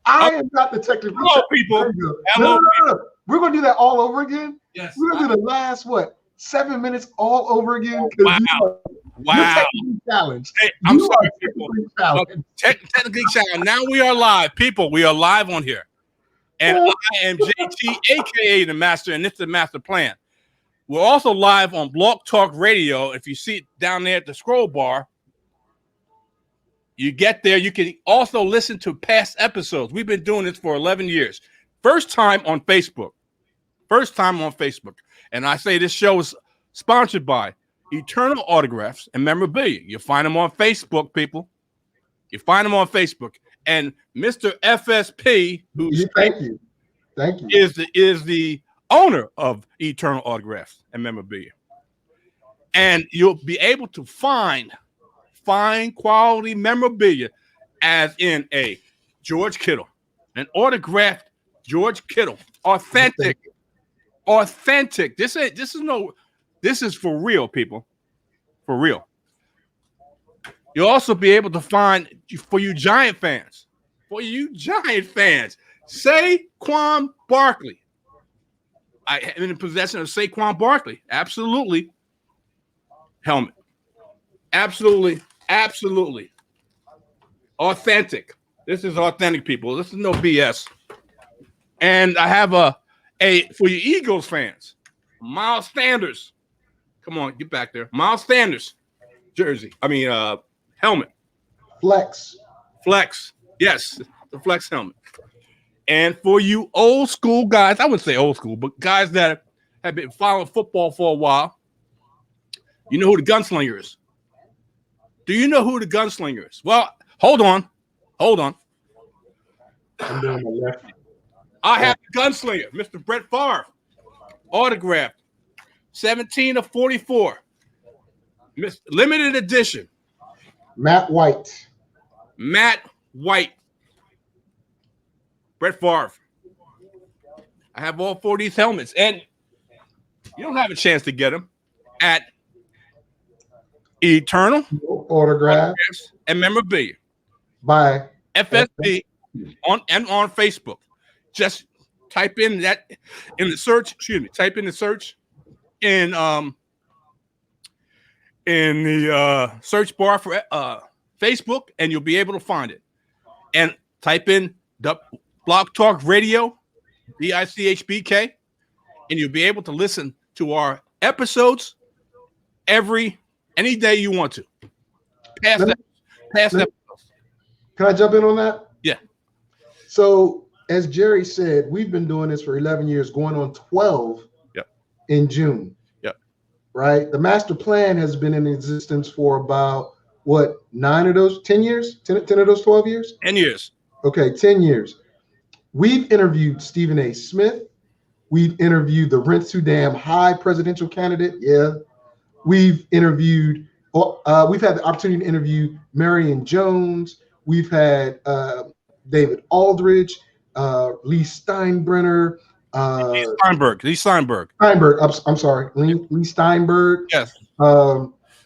I am not the technically. Hello, people. Hello, no. We're gonna do that all over again. Yes. We're gonna do the last 7 minutes all over again. Wow. You're technically challenged. Hey, I'm sorry, people. Technically challenged. Now we are live, people. We are live on here, and I am JT, aka the Master, and this is the Master Plan. We're also live on Blog Talk Radio. If you see it down there at the scroll bar, you get there. You can also listen to past episodes. We've been doing this for 11 years. First time on Facebook. And I say this show is sponsored by Eternal Autographs and Memorabilia. You'll find them on Facebook, people. You find them on Facebook. And Mr. FSP, who's thank you, is the owner of Eternal Autographs and Memorabilia. And you'll be able to find fine quality memorabilia, as in a George Kittle, an autographed George Kittle, authentic. This is for real, people, for real. You'll also be able to find, for you Giant fans, Saquon Barkley. I am in possession of Saquon Barkley. Absolutely. Helmet. Absolutely. Authentic. This is authentic, people. This is no BS. And I have a for you Eagles fans, Miles Sanders. Come on, get back there. Miles Sanders jersey. Helmet. Flex. Yes, the Flex helmet. And for you old school guys, I wouldn't say old school, but guys that have been following football for a while, you know who the gunslinger is. Do you know who the gunslinger is? Well, hold on. I'm doing my left. I have the gunslinger, Mr. Brett Favre, autographed, 17 of 44, limited edition. Matt White. Brett Favre. I have all 4 of these helmets, and you don't have a chance to get them at Eternal Autographs and Memorabilia by FSB on Facebook. Just type in that in the search. Type in the search in the search bar for Facebook, and you'll be able to find it. And type in the Blog Talk Radio, BICHBK, and you'll be able to listen to our episodes any day you want to. Past episodes. Can I jump in on that? Yeah. So, as Jerry said, we've been doing this for 11 years, going on 12 in June. Yep. Right? The Master Plan has been in existence for about, 9 of those, 10 years? 10 of those 12 years? 10 years. Okay, 10 years. We've interviewed Stephen A. Smith. We've interviewed the Rent Too Damn High presidential candidate. Yeah. We've interviewed, we've had the opportunity to interview Marion Jones. We've had David Aldridge, Lee Steinbrenner. Lee Steinberg. I'm sorry. Lee Steinberg. Yes.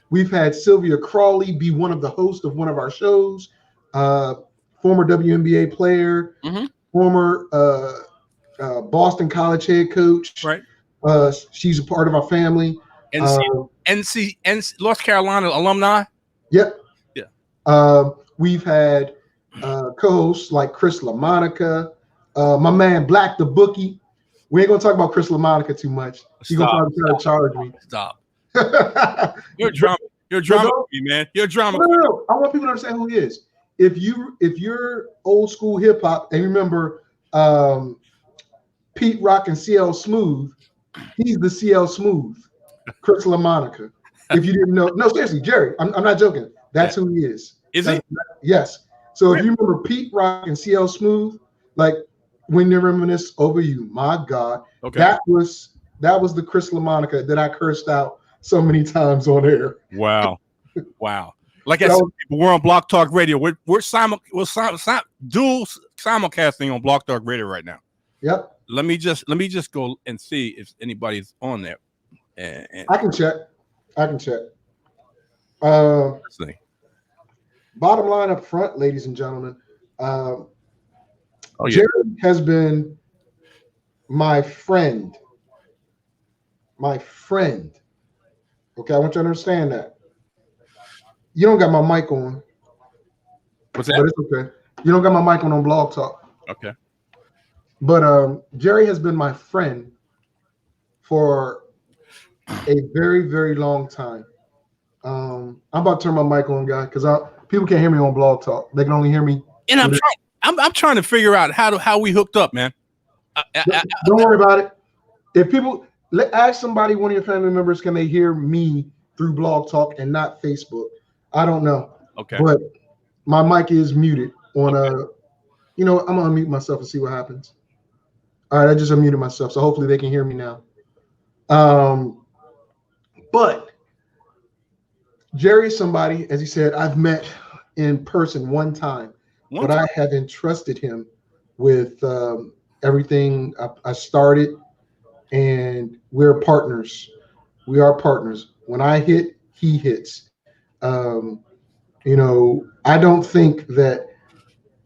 We've had Sylvia Crawley be one of the hosts of one of our shows. Former WNBA player. Mm-hmm. Former Boston College head coach. Right. She's a part of our family. NC North Carolina alumni. Yep. Yeah. We've had co-hosts like Chris LaMonica, my man Black the Bookie. We ain't gonna talk about Chris LaMonica too much. He's gonna probably try to charge me. Stop. You're drama. You're drama queen, man. You're drama. No. I want people to understand who he is. If you're old school hip hop and remember Pete Rock and CL Smooth, he's the CL Smooth, Chris LaMonica. If you didn't know, no, seriously, Jerry, I'm not joking. That's who he is. Is he? Yes. So if you remember Pete Rock and CL Smooth, like when they reminisce over you, my God, that was the Chris LaMonica that I cursed out so many times on air. Wow. Like I said, we're on Blog Talk Radio. We're dual simulcasting on Blog Talk Radio right now. Yep. Let me just go and see if anybody's on there. And I can check. Let's see. Bottom line up front, ladies and gentlemen, Oh yeah. Jerry has been my friend. My friend. Okay, I want you to understand that. You don't got my mic on, What's but that? it's okay. You don't got my mic on Blog Talk. Okay. But Jerry has been my friend for a very, very long time. I'm about to turn my mic on, guy, because people can't hear me on Blog Talk. They can only hear me. And I'm trying to figure out how we hooked up, man. Don't worry about it. If people ask somebody, one of your family members, can they hear me through Blog Talk and not Facebook? I don't know. Okay. But my mic is muted on I'm gonna unmute myself and see what happens. All right, I just unmuted myself, so hopefully they can hear me now. But Jerry is somebody, as he said, I've met in person one time, but I have entrusted him with everything I started, and we're partners. We are partners. When I hit, he hits. I don't think that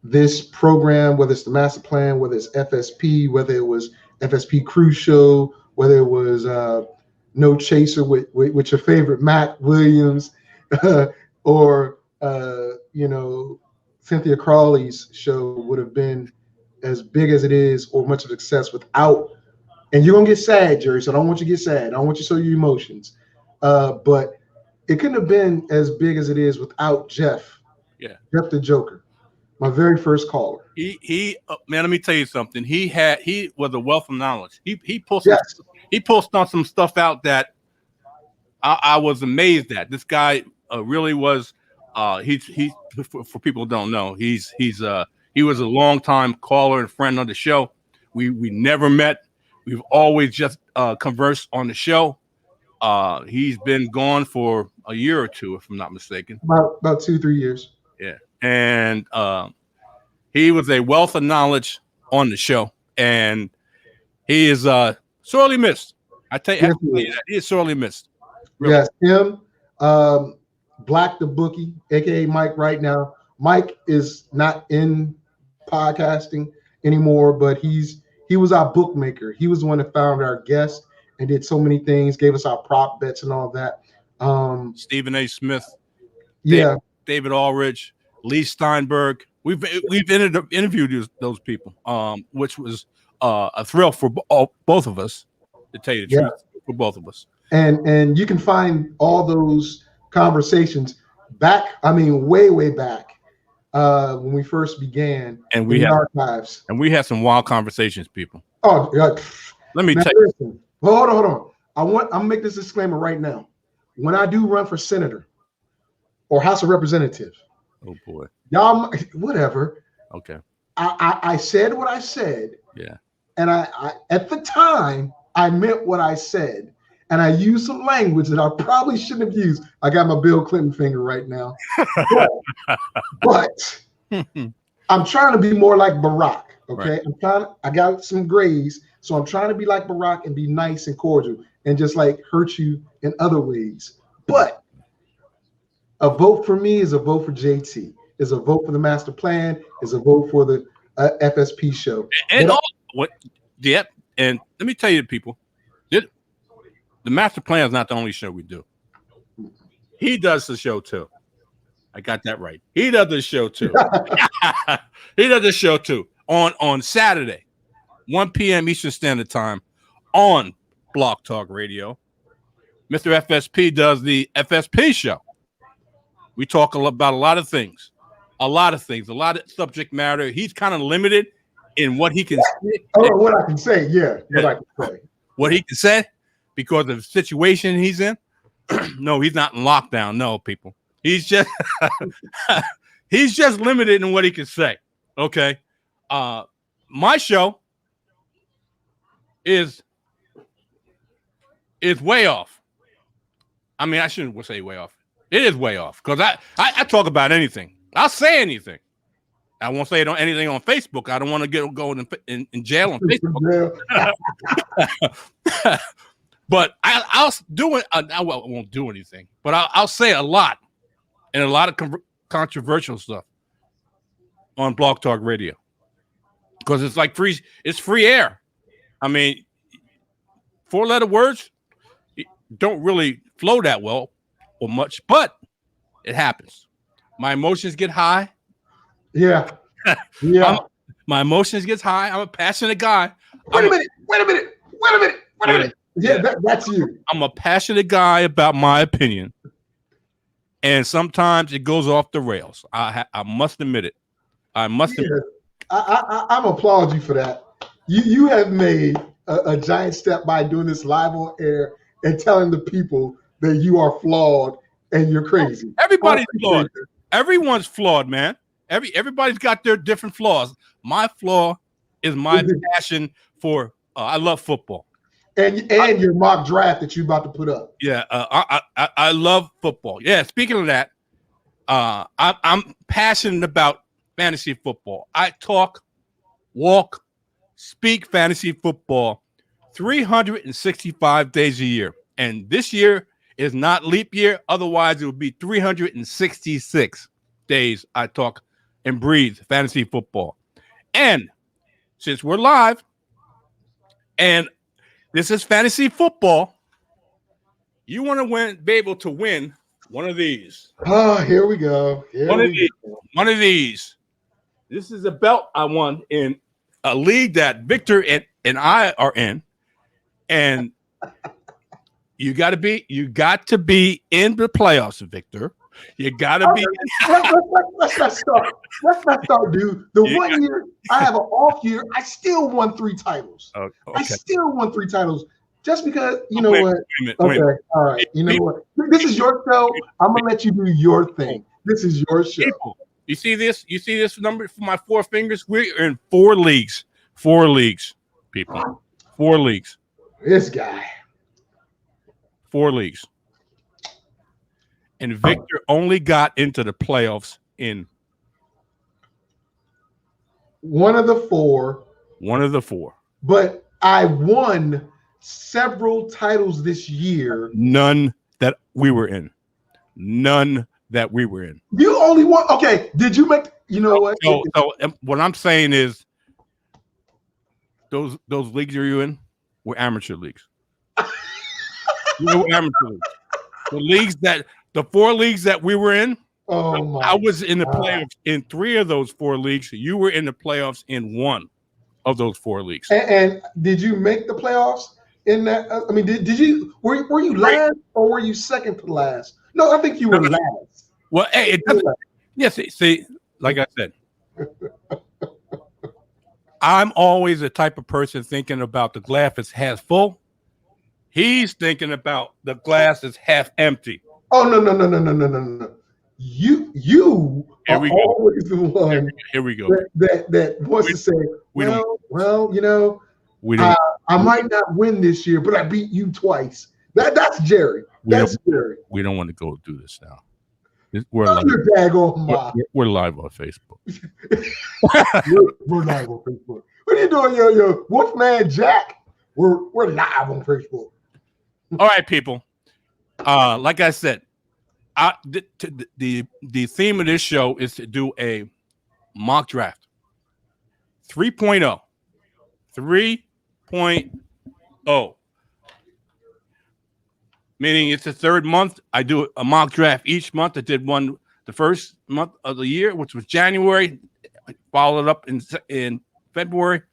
this program, whether it's the master plan, whether it's FSP, whether it was FSP Cruise Show, whether it was No Chaser with your favorite Mac Williams, or Cynthia Crawley's show would have been as big as it is or much of success without. And you're gonna get sad, Jerry. So I don't want you to get sad. I don't want you to show your emotions. But it couldn't have been as big as it is without Jeff. Yeah. Jeff the Joker. My very first caller. Man, let me tell you something. He was a wealth of knowledge. He pulled some stuff out that I was amazed at. This guy really was. He for people who don't know, he was a longtime caller and friend on the show. We never met. We've always just conversed on the show. He's been gone for a year or two, if I'm not mistaken. About 2-3 years. Yeah, and he was a wealth of knowledge on the show, and he is sorely missed. I tell you, that. He is sorely missed. Really. Yes, him, Black the Bookie, aka Mike. Right now, Mike is not in podcasting anymore, but he was our bookmaker. He was the one that found our guests and did so many things, gave us our prop bets and all that. Stephen A. Smith, David Aldridge, Lee Steinberg. We've interviewed those people, which was a thrill for both of us, to tell you the truth, for both of us. And you can find all those conversations back. I mean, way back when we first began, and we had archives. And we had some wild conversations, people. Oh, God. Let me tell you. Listen, hold on. I'm gonna make this disclaimer right now. When I do run for senator or House of Representatives, oh boy, y'all, whatever. Okay. I said what I said. Yeah. And I at the time I meant what I said, and I used some language that I probably shouldn't have used. I got my Bill Clinton finger right now, but I'm trying to be more like Barack. Okay, right. I got some grays, so I'm trying to be like Barack and be nice and cordial, and just like hurt you in other ways. But a vote for me is a vote for JT. Is a vote for the master plan. Is a vote for the FSP show. And and let me tell you, people, the master plan is not the only show we do. He does the show too. I got that right. He does the show too. He does the show too on Saturday, 1 p.m. Eastern Standard Time on Blog Talk Radio. Mr. FSP does the FSP show. We talk about a lot of things, a lot of subject matter. He's kind of limited in what he can say. Oh, what I can say, what I can say. What he can say because of the situation he's in. No, he's not in lockdown. No, people. He's just he's just limited in what he can say. Okay. My show is way off. I mean, I shouldn't say way off. It is way off because I talk about anything. I'll say anything. I won't say anything on Facebook. I don't want to go in jail on Facebook. But I'll do it. I won't do anything, but I'll say a lot and a lot of controversial stuff on Blog Talk Radio. because it's like free. It's free air. I mean, 4-letter words don't really flow that well or much, but it happens. My emotions get high. Yeah. Yeah. My emotions gets high. I'm a passionate guy. Wait a minute. Yeah, that's you. I'm a passionate guy about my opinion, and sometimes it goes off the rails. I must admit it. I must. Yeah. I'm applaud you for that. You have made a giant step by doing this live on air and telling the people that you are flawed and you're crazy. Everybody's flawed. Everyone's flawed, man. Everybody's got their different flaws. My flaw is my passion for. I love football. And your mock draft that you're about to put up. Yeah, I love football. Yeah. Speaking of that, I'm passionate about fantasy football. I talk, walk, speak fantasy football 365 days a year. And this year is not leap year. Otherwise, it would be 366 days I talk and breathe fantasy football. And since we're live and this is fantasy football, you want to be able to win one of these. Oh, here we go. One of these. This is a belt I won in a league that Victor and I are in. And you got to be in the playoffs, Victor. You got to be. Let's not start. Dude. The 1 year I have an off year, I still won 3 titles. Okay. I still won 3 titles just because Wait a minute. All right. You know what? This is your show. I'm gonna let you do your thing. This is your show. People, you see this? You see this number for my 4 fingers? We're in 4 leagues. 4 leagues, people. 4 leagues. This guy. 4 leagues. And Victor only got into the playoffs in one of the 4. One of the 4. But I won several titles this year. None that we were in. You only won. Okay. Did you make? You know what? So what I'm saying is, those leagues you're in were amateur leagues. The 4 leagues that we were in. Oh my! I was in the playoffs in 3 of those 4 leagues. You were in the playoffs in 1 of those 4 leagues. And did you make the playoffs in that? I mean, did you? Were you last or were you second to last? No, I think you were last. Well, hey, it doesn't. Yes, see, like I said, I'm always the type of person thinking about the glass is half full. He's thinking about the glass is half empty. Oh no! You are always the one. Here we go. That wants to say, well, you know, I might not win this year, but I beat you twice. That's Jerry. Jerry. We don't want to go do this now. We're live on Facebook. we're live on Facebook. What are you doing, yo, Wolfman Jack? We're live on Facebook. All right, people. Like I said, the theme of this show is to do a mock draft. 3.0. 3.0. Meaning it's the 3rd month. I do a mock draft each month. I did one the first month of the year, which was January. I followed up in February.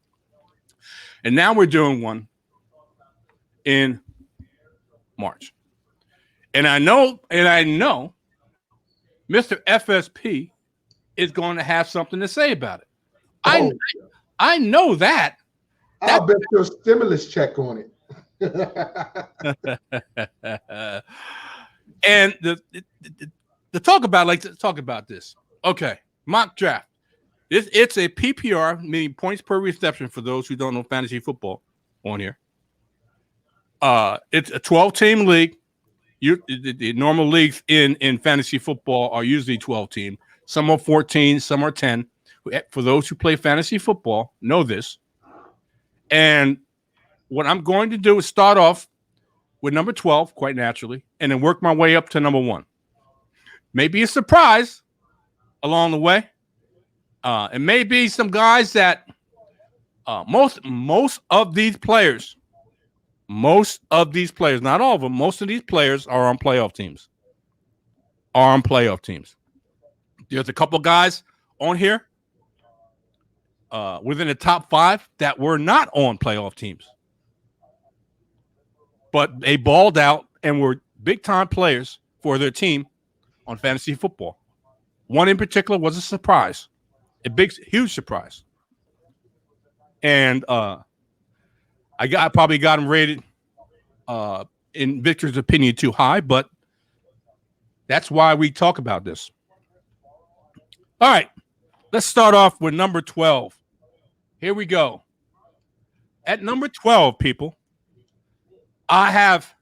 And now we're doing one in March. And I know Mr. FSP is going to have something to say about it. I know that. I'll bet your stimulus check on it. And the talk about this. Okay, mock draft. It's a PPR, meaning points per reception for those who don't know fantasy football on here. It's a 12-team league. The normal leagues in fantasy football are usually 12-team. Some are 14, some are 10. For those who play fantasy football, know this. And what I'm going to do is start off with number 12, quite naturally, and then work my way up to number 1. Maybe a surprise along the way. And maybe some guys that Most of these players, not all of them, most of these players are on playoff teams. There's a couple guys on here within the top 5 that were not on playoff teams, but they balled out and were big-time players for their team on fantasy football. One in particular was a surprise, huge surprise. And I probably got him rated, in Victor's opinion, too high, but that's why we talk about this. All right, let's start off with number 12. Here we go. At number 12, people, I have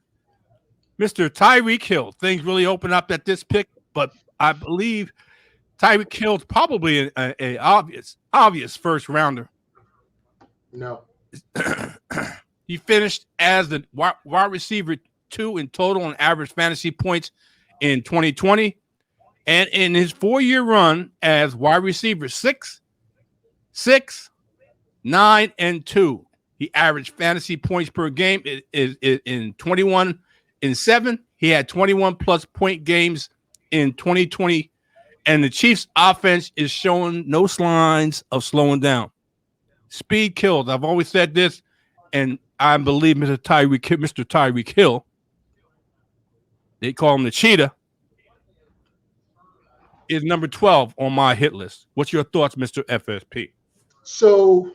Mr. Tyreek Hill. Things really open up at this pick, but I believe Tyreek Hill's probably an obvious first rounder. No. He finished as the wide receiver 2 in total on average fantasy points in 2020. And in his 4-year run as wide receiver 6, 9, and 2, he averaged fantasy points per game in 21 and 7. He had 21-plus point games in 2020. And the Chiefs' offense is showing no signs of slowing down. Speed kills. I've always said this, and I believe Mr. Tyreek Hill, they call him the cheetah, is number 12 on my hit list. What's your thoughts, Mr. FSP? So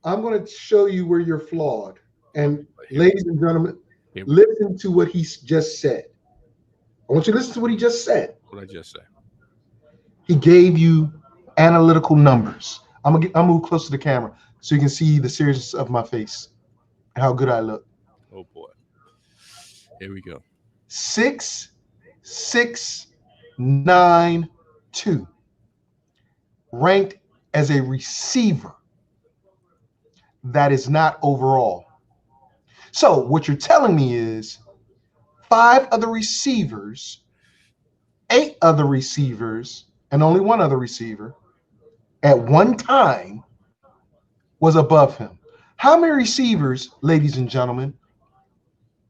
I'm going to show you where you're flawed. And ladies and gentlemen, listen to what he just said. I want you to listen to what he just said. What did I just say? He gave you analytical numbers. I'm gonna move close to the camera so you can see the seriousness of my face and how good I look. Oh boy. Here we go. 6, 6, 9, 2. Ranked as a receiver. That is not overall. So what you're telling me is 5 other receivers, 8 other receivers, and only 1 other receiver at one time was above him. How many receivers, ladies and gentlemen,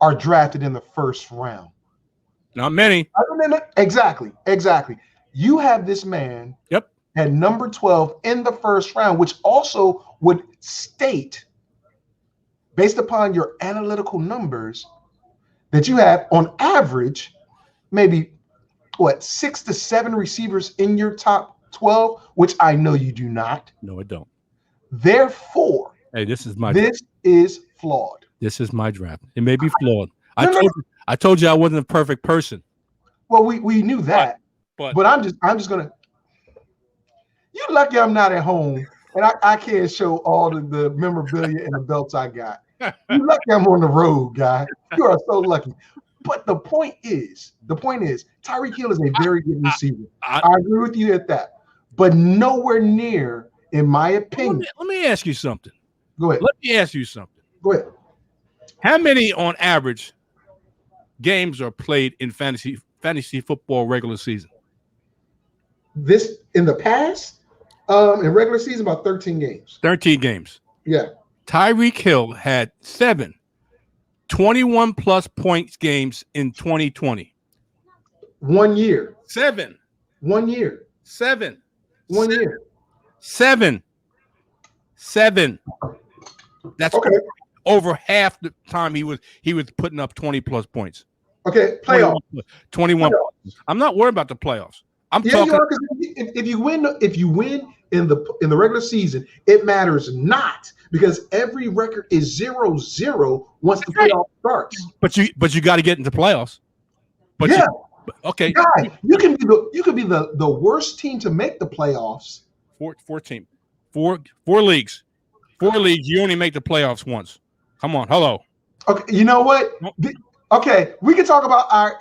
are drafted in the first round? Not many. Exactly. You have this man at number 12 in the first round, which also would state, based upon your analytical numbers, that you have on average maybe 6 to 7 receivers in your top 12, which I know you do not. No, I don't. Therefore, hey, this is flawed. This is my draft. It may be flawed. I told you I wasn't a perfect person. Well, we knew that, but I'm just gonna. You're lucky I'm not at home and I can't show all the memorabilia and the belts I got. You're lucky I'm on the road, guy. You are so lucky. But the point is, Tyreek Hill is a very good receiver. I agree with you at that, but nowhere near, in my opinion. Let me ask you something. Go ahead. Go ahead. How many, on average, games are played in fantasy football regular season? This in the past, in regular season, about 13 games. 13 games. Yeah. Tyreek Hill had 7 21-plus points games in 2020. 1 year. 7. 1 year. 7. 1 year. 7. That's okay. Over half the time he was putting up 20-plus points. Okay, playoffs. 21. I'm not worried about the playoffs. You are, if you win in the regular season, it matters not, because every record is 0-0 once the playoff starts. But you got to get into playoffs. Okay. Guy, you can be the worst team to make the playoffs. Four leagues. 4 leagues. You only make the playoffs once. Come on, hello. Okay, you know what? Okay, we can talk about our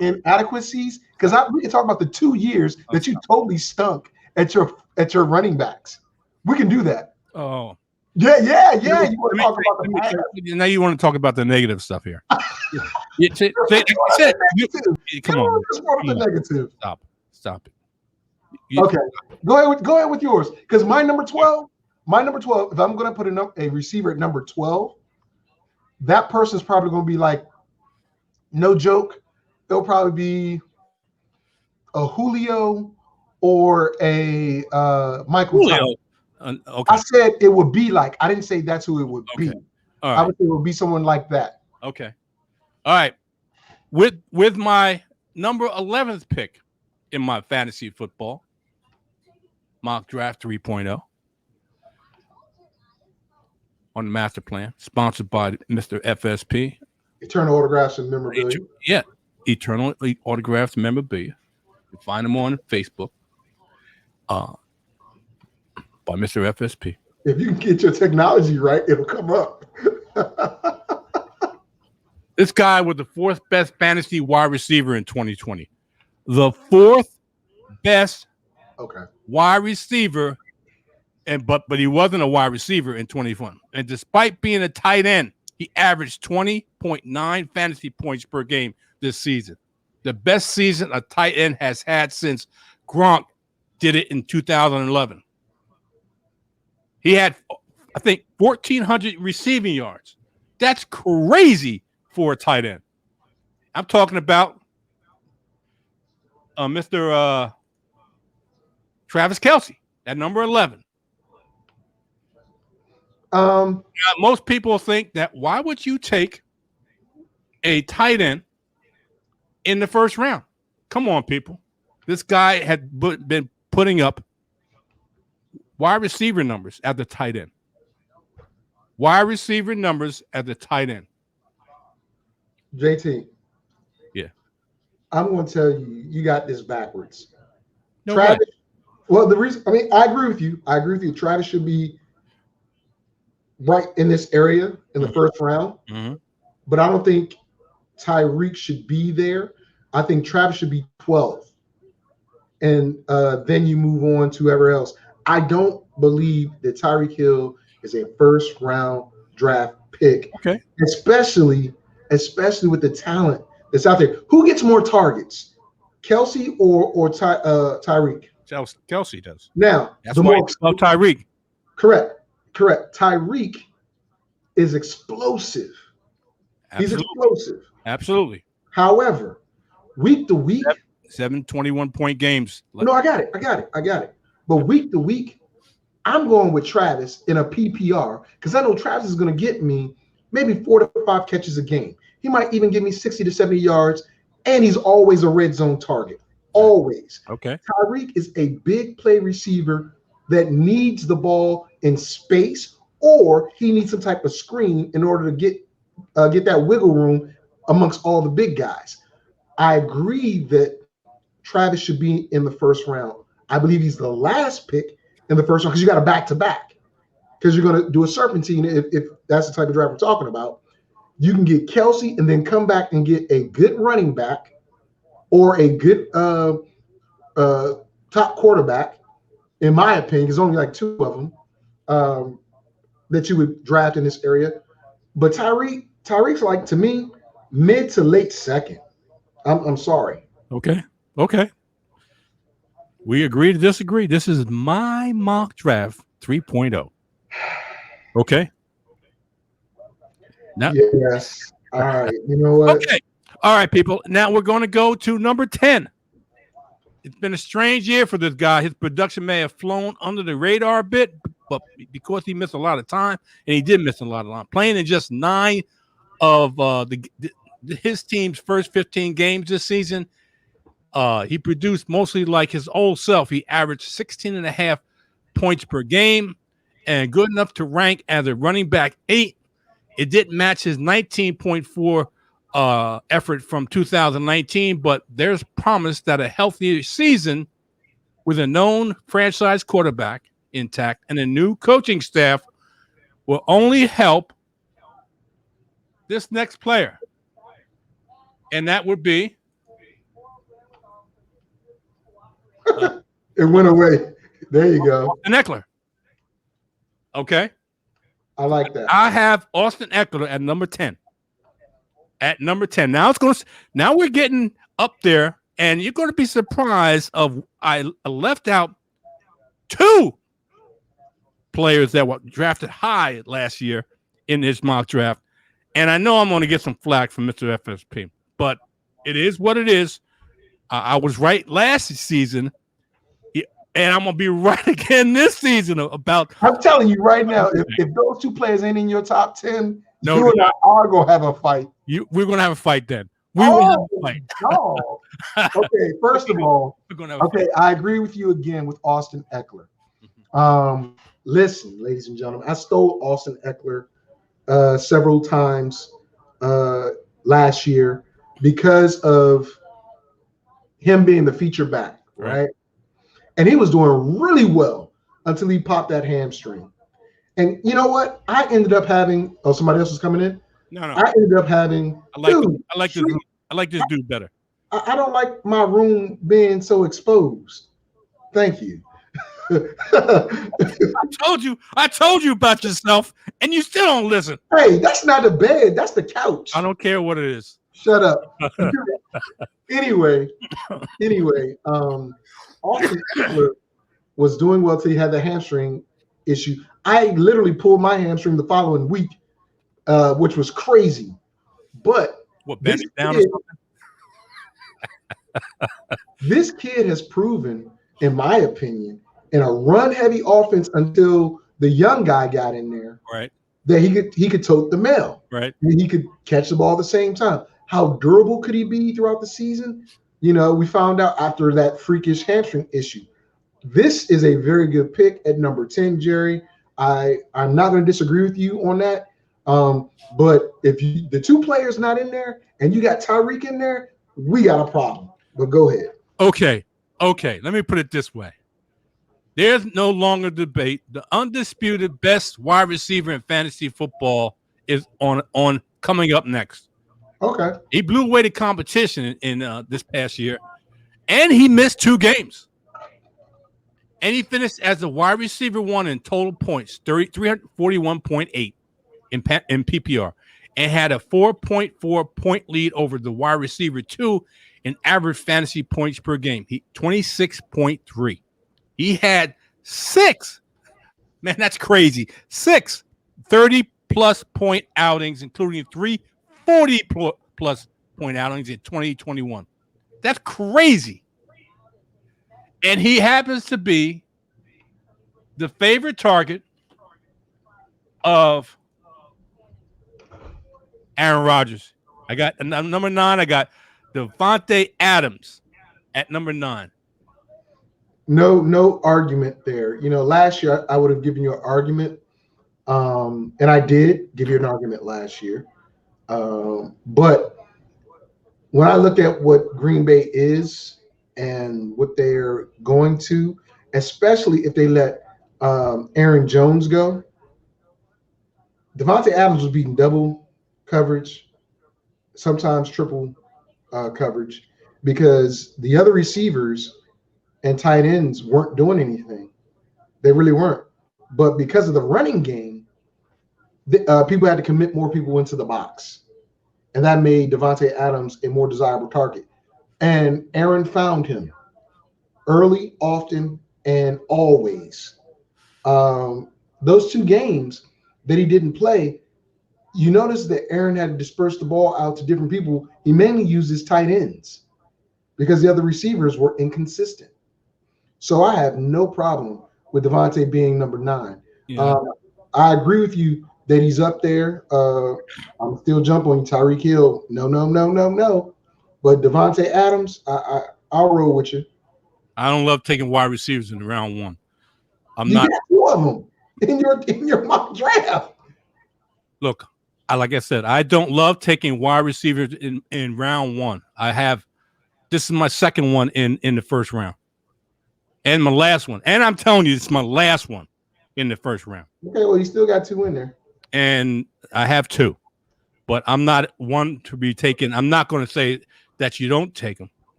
inadequacies, because we can talk about the 2 years that you totally stunk at your running backs. We can do that. Oh. Yeah. You want to talk about the past? Now you want to talk about the negative stuff here. Come on. The negative. Stop it. Okay, go ahead with yours, because my number 12 my number 12, if I'm going to put a receiver at number 12, that person's probably going to be like, no joke, it'll probably be a Julio or a Michael Thomas. Okay. I said it would be like. I didn't say that's who it would be. All right. I would say it would be someone like that. Okay. All right. With my number 11th pick in my fantasy football mock draft 3.0 on the master plan, sponsored by Mr. FSP. Eternal autographs and memorabilia. Yeah. Eternal autographs and memorabilia. You find them on Facebook. By Mr. FSP. If you can get your technology right, it'll come up. This guy was the fourth best fantasy wide receiver in 2020. The fourth best wide receiver, but he wasn't a wide receiver in 2021. And despite being a tight end, he averaged 20.9 fantasy points per game this season. The best season a tight end has had since Gronk did it in 2011. He had, I think, 1,400 receiving yards. That's crazy for a tight end. I'm talking about Mr. Travis Kelce at number 11. Now, most people think that why would you take a tight end in the first round? Come on, people. This guy had been putting up wide receiver numbers at the tight end. Wide receiver numbers at the tight end. JT. Yeah. I'm going to tell you, you got this backwards. No Travis. way. Well, the reason, I mean, I agree with you. Travis should be right in this area in the first round. Mm-hmm. But I don't think Tyreek should be there. I think Travis should be 12. And then you move on to whoever else. I don't believe that Tyreek Hill is a first round draft pick. Okay. Especially with the talent that's out there. Who gets more targets? Kelce or Tyreek? Kelce does. Now, that's why I love Tyreek. Correct. Tyreek is explosive. Absolutely. He's explosive. Absolutely. However, week to week, 7 21-point games. No, I got it. But week to week, I'm going with Travis in a PPR because I know Travis is going to get me maybe 4 to 5 catches a game. He might even give me 60 to 70 yards, and he's always a red zone target. Always. Okay. Tyreek is a big play receiver that needs the ball in space, or he needs some type of screen in order to get that wiggle room amongst all the big guys. I agree that Travis should be in the first round. I believe he's the last pick in the first round because you got a back-to-back. Because you're going to do a serpentine if that's the type of draft we're talking about. You can get Kelce and then come back and get a good running back or a good top quarterback, in my opinion. There's only like 2 of them that you would draft in this area. But Tyreek's like, to me, mid to late second. I'm sorry. Okay. We agree to disagree. This is my mock draft 3.0. Okay. Now, yes. All right. You know what? Okay. All right, people. Now we're going to go to number 10. It's been a strange year for this guy. His production may have flown under the radar a bit, but because he missed a lot of time, and he did miss a lot of time, playing in just 9 of his team's first 15 games this season, he produced mostly like his old self. He averaged 16.5 points per game and good enough to rank as a running back 8. It didn't match his 19.4 effort from 2019, but there's promise that a healthier season with a known franchise quarterback intact and a new coaching staff will only help this next player. And that would be it went away. There you go. Austin Eckler. Okay. I like that. I have Austin Eckler at number 10. At number 10. Now we're getting up there, and you're going to be surprised of I left out 2 players that were drafted high last year in this mock draft. And I know I'm going to get some flack from Mr. FSP, but it is what it is. I was right last season, and I'm going to be right again this season about. I'm telling you right now, if those two players ain't in your top 10, No, you and I are going to have a fight. We're going to have a fight then. We will have a fight. No. Okay, first of all, I agree with you again with Austin Eckler. Listen, ladies and gentlemen, I stole Austin Eckler several times last year because of him being the feature back, right? And he was doing really well until he popped that hamstring. And you know what? I ended up having. Oh, somebody else is coming in. No. I ended up having. I like this dude better. I don't like my room being so exposed. Thank you. I told you about yourself, and you still don't listen. Hey, that's not the bed. That's the couch. I don't care what it is. Shut up. Anyway, Austin Eckler was doing well till he had the hamstring issue. I literally pulled my hamstring the following week, which was crazy. But bend it down or something? This kid has proven, in my opinion, in a run-heavy offense until the young guy got in there, right, that he could tote the mail, right, and he could catch the ball at the same time. How durable could he be throughout the season? You know, we found out after that freakish hamstring issue. This is a very good pick at number 10, Jerry. I'm not going to disagree with you on that. But if the two players not in there and you got Tyreek in there, we got a problem. But go ahead. Okay. Let me put it this way. There's no longer debate. The undisputed best wide receiver in fantasy football is on coming up next. Okay. He blew away the competition in this past year, and he missed 2 games. And he finished as the wide receiver 1 in total points, 341.8 in PPR, and had a 4.4 point lead over the wide receiver 2 in average fantasy points per game. 26.3. He had 6. Man, that's crazy. 6 30-plus point outings, including 3 40-plus point outings in 2021. That's crazy. And he happens to be the favorite target of Aaron Rodgers. I got number 9. I got Devontae Adams at number 9. No argument there. You know, last year I would have given you an argument, and I did give you an argument last year. But when I look at what Green Bay is and what they're going to, especially if they let Aaron Jones go, Devontae Adams was beating double coverage, sometimes triple coverage, because the other receivers and tight ends weren't doing anything. They really weren't. But because of the running game, people had to commit more people into the box. And that made Devontae Adams a more desirable target. And Aaron found him early, often, and always. Those 2 games that he didn't play, you notice that Aaron had to disperse the ball out to different people. He mainly used his tight ends because the other receivers were inconsistent. So I have no problem with Devontae being number 9. Yeah. I agree with you that he's up there. I'm still jumping on you, Tyreek Hill. No. But Devontae Adams, I'll roll with you. I don't love taking wide receivers in round 1. You got 2 of them in your mock draft. Look, like I said, I don't love taking wide receivers in round 1. This is my second one in the first round. And my last one. And I'm telling you, it's my last one in the first round. Okay, well, you still got 2 in there. And I have 2. But I'm not one to be taken. I'm not going to say that you don't take him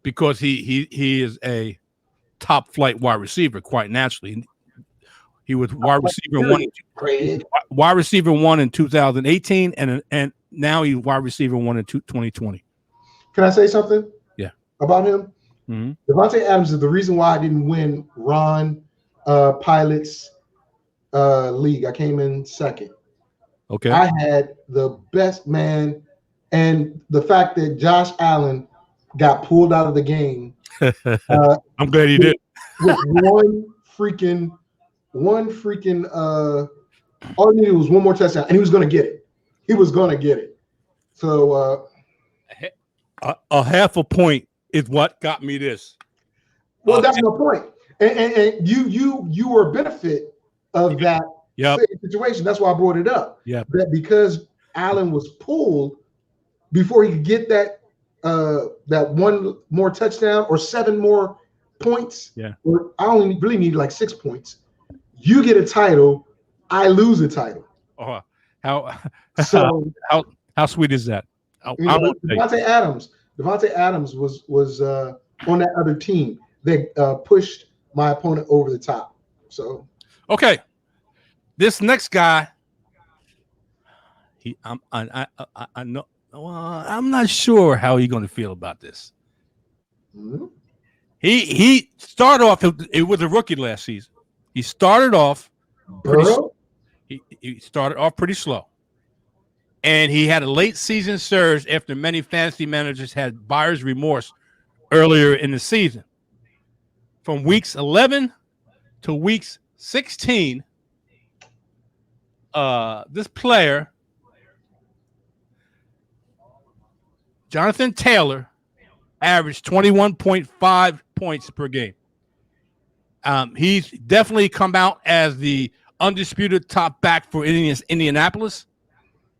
because he is a top flight wide receiver, quite naturally. He was wide receiver 1 in 2018, and now he's wide receiver 1 in 2020. Can I say something? Yeah. About him? Mm-hmm. Devontae Adams is the reason why I didn't win Ron Pilot's league. I came in second. Okay. I had the best man, and the fact that Josh Allen got pulled out of the game I'm glad he did. with one freaking all he needed was one more touchdown, and he was going to get it. He was going to get it. So a half a point is what got me this. well, that's my point. And you were a benefit of that situation. That's why I brought it up. Yeah. That because Allen was pulled before he could get that one more touchdown or 7 more points. Yeah. Or I only really need like 6 points. You get a title, I lose a title. Oh, how sweet is that? Devontae Adams was on that other team. They pushed my opponent over the top. So okay, this next guy, I know. Well, I'm not sure how he's going to feel about this. mm-hmm. He started off. It was a rookie last season. He started off he started off pretty slow, and he had a late season surge after many fantasy managers had buyer's remorse earlier in the season. From weeks 11 to weeks 16, this player, Jonathan Taylor, averaged 21.5 points per game. He's definitely come out as the undisputed top back for Indianapolis,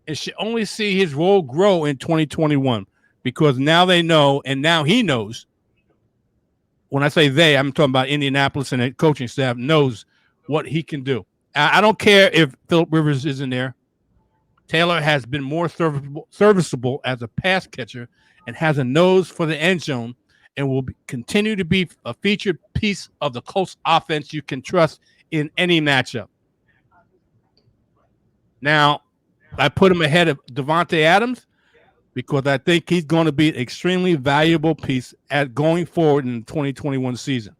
and should only see his role grow in 2021 because now they know, and now he knows. When I say they, I'm talking about Indianapolis and the coaching staff knows what he can do. I don't care if Phillip Rivers isn't there. Taylor has been more serviceable as a pass catcher and has a nose for the end zone and will continue to be a featured piece of the Colts offense you can trust in any matchup. Now, I put him ahead of Davante Adams because I think he's going to be an extremely valuable piece at going forward in the 2021 season.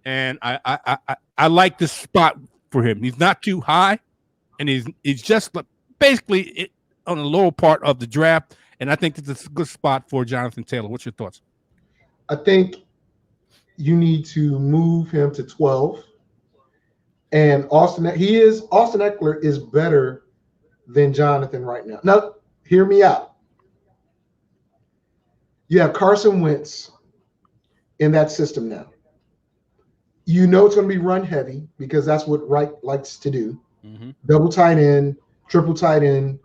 And I like this spot for him. He's not too high, and he's just basically on the lower part of the draft. And I think it's a good spot for Jonathan Taylor. What's your thoughts? I think you need to move him to 12. And Austin Eckler is better than Jonathan right now. Now, hear me out. You have Carson Wentz in that system now. You know it's going to be run heavy because that's what Wright likes to do. Mm-hmm. Double tight end, triple tight end.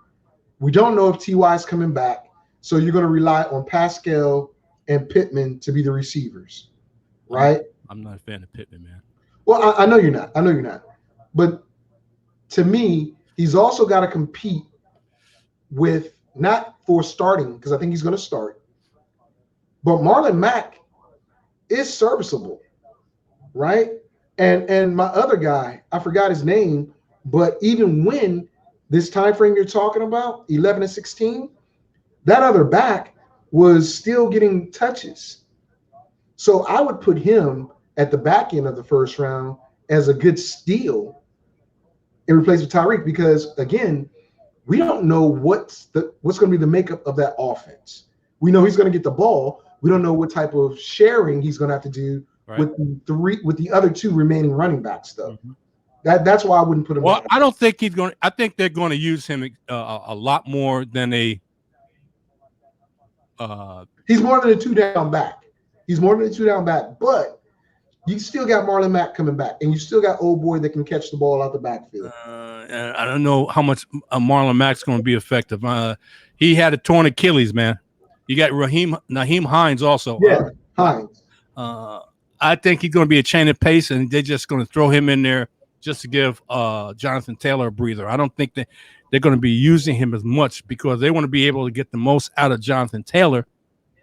We don't know if T.Y. is coming back, so you're going to rely on Pascal and Pittman to be the receivers, right? I'm not a fan of Pittman, man. Well, I know you're not. But to me, he's also got to compete with, not for starting, because I think he's going to start, but Marlon Mack is serviceable, right? And my other guy, I forgot his name, but even when this time frame you're talking about, 11 and 16, that other back was still getting touches. So I would put him at the back end of the first round as a good steal in replacement of Tyreek, because again, we don't know what's going to be the makeup of that offense. We know he's going to get the ball. We don't know what type of sharing he's going to have to do with the other 2 remaining running backs, though. Mm-hmm. That's why I wouldn't put him. Well, I don't think he's going. I think they're going to use him a lot more than a. He's more than a 2-down back. But you still got Marlon Mack coming back, and you still got old boy that can catch the ball out the backfield. I don't know how much Marlon Mack's going to be effective. He had a torn Achilles, man. You got Naheem Hines also. Yeah, Hines. I think he's going to be a chain of pace, and they're just going to throw him in there just to give Jonathan Taylor a breather. I don't think that they're going to be using him as much because they want to be able to get the most out of Jonathan Taylor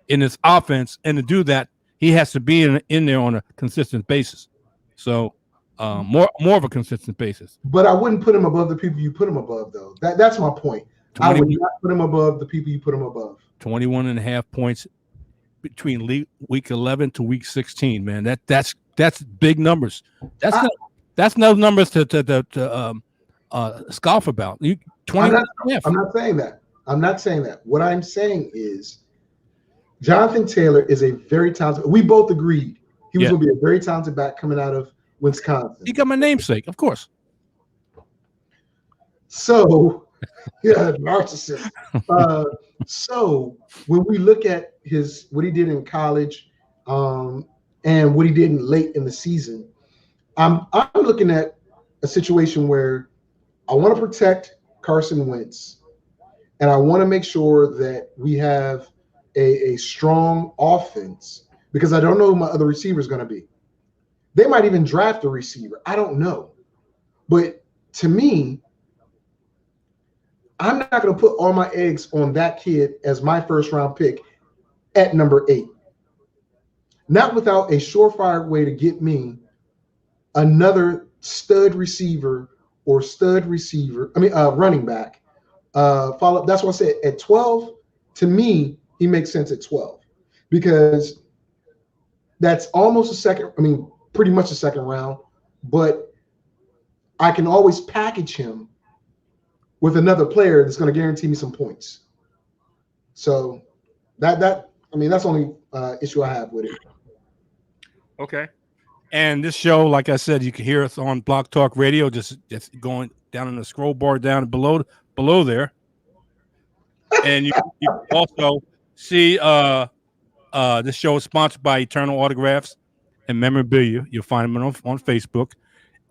in this offense, and to do that, he has to be in there on a consistent basis. So more of a consistent basis. But I wouldn't put him above the people you put him above, though. That's my point. I would not put him above the people you put him above. 21.5 points between week 11 to week 16, man. That's big numbers. That's That's no numbers to scoff about. You I'm 20. not. I'm not saying that. I'm not saying that. What I'm saying is Jonathan Taylor is a very talented. We both agreed he was going to be a very talented back coming out of Wisconsin. He got my namesake, of course. So, yeah, narcissist. So when we look at what he did in college, and what he did late in the season, I'm looking at a situation where I want to protect Carson Wentz, and I want to make sure that we have a strong offense because I don't know who my other receiver is going to be. They might even draft a receiver. I don't know. But to me, I'm not going to put all my eggs on that kid as my first round pick at number 8. Not without a surefire way to get me another running back. Follow. That's what I said. At 12, to me, he makes sense at 12 because that's almost a second. I mean, pretty much a second round, but I can always package him with another player that's going to guarantee me some points. So that's the only issue I have with it. Okay. And this show, like I said, you can hear us on Block Talk Radio, just going down in the scroll bar down below there. And you also see this show is sponsored by Eternal Autographs and Memorabilia. You'll find them on Facebook.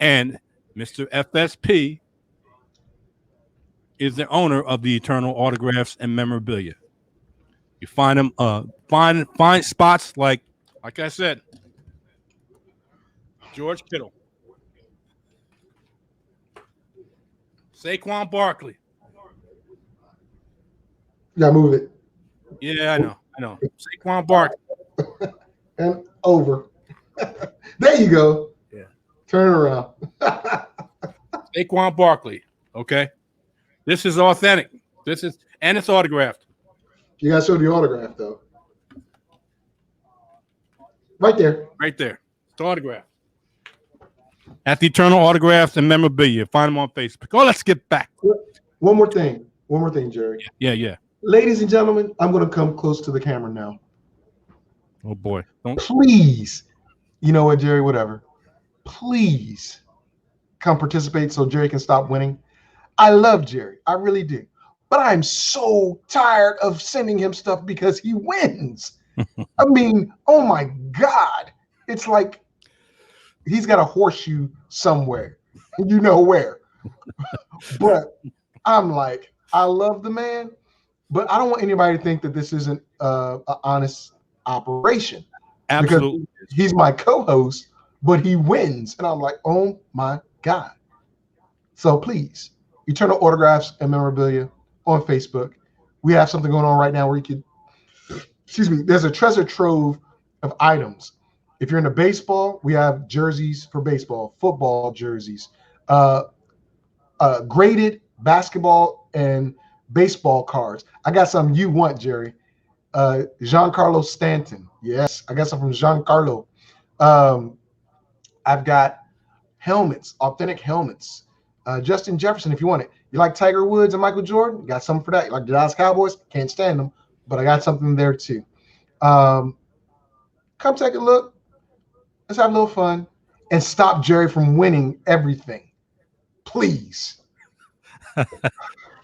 And Mr. FSP is the owner of the Eternal Autographs and Memorabilia. You find them find spots like I said, George Kittle, Saquon Barkley. Yeah, move it. Yeah, I know. Saquon Barkley. And over. There you go. Yeah. Turn around. Saquon Barkley. Okay. This is authentic. And it's autographed. You gotta show the autograph though. Right there. Right there. It's autographed. At the Eternal Autographs and Memorabilia. Find them on Facebook. Oh, let's get back. One more thing, Jerry. Yeah. Ladies and gentlemen, I'm gonna come close to the camera now. Oh boy. Please, you know what, Jerry? Whatever. Please come participate so Jerry can stop winning. I love Jerry. I really do. But I'm so tired of sending him stuff because he wins. I mean, oh my God. It's like he's got a horseshoe somewhere. You know where. But I'm like, I love the man, but I don't want anybody to think that this isn't an honest operation. Absolutely. Because he's my co-host, but he wins. And I'm like, oh my God. So please, Eternal Autographs and Memorabilia on Facebook. We have something going on right now where you can, there's a treasure trove of items. If you're into baseball, we have jerseys for baseball, football jerseys, graded basketball and baseball cards. I got something you want, Jerry. Giancarlo Stanton. Yes, I got some from Giancarlo. I've got helmets, authentic helmets. Justin Jefferson, if you want it. You like Tiger Woods and Michael Jordan? Got something for that. You like the Dallas Cowboys? Can't stand them, but I got something there too. Come take a look. Let's have a little fun and stop Jerry from winning everything. Please.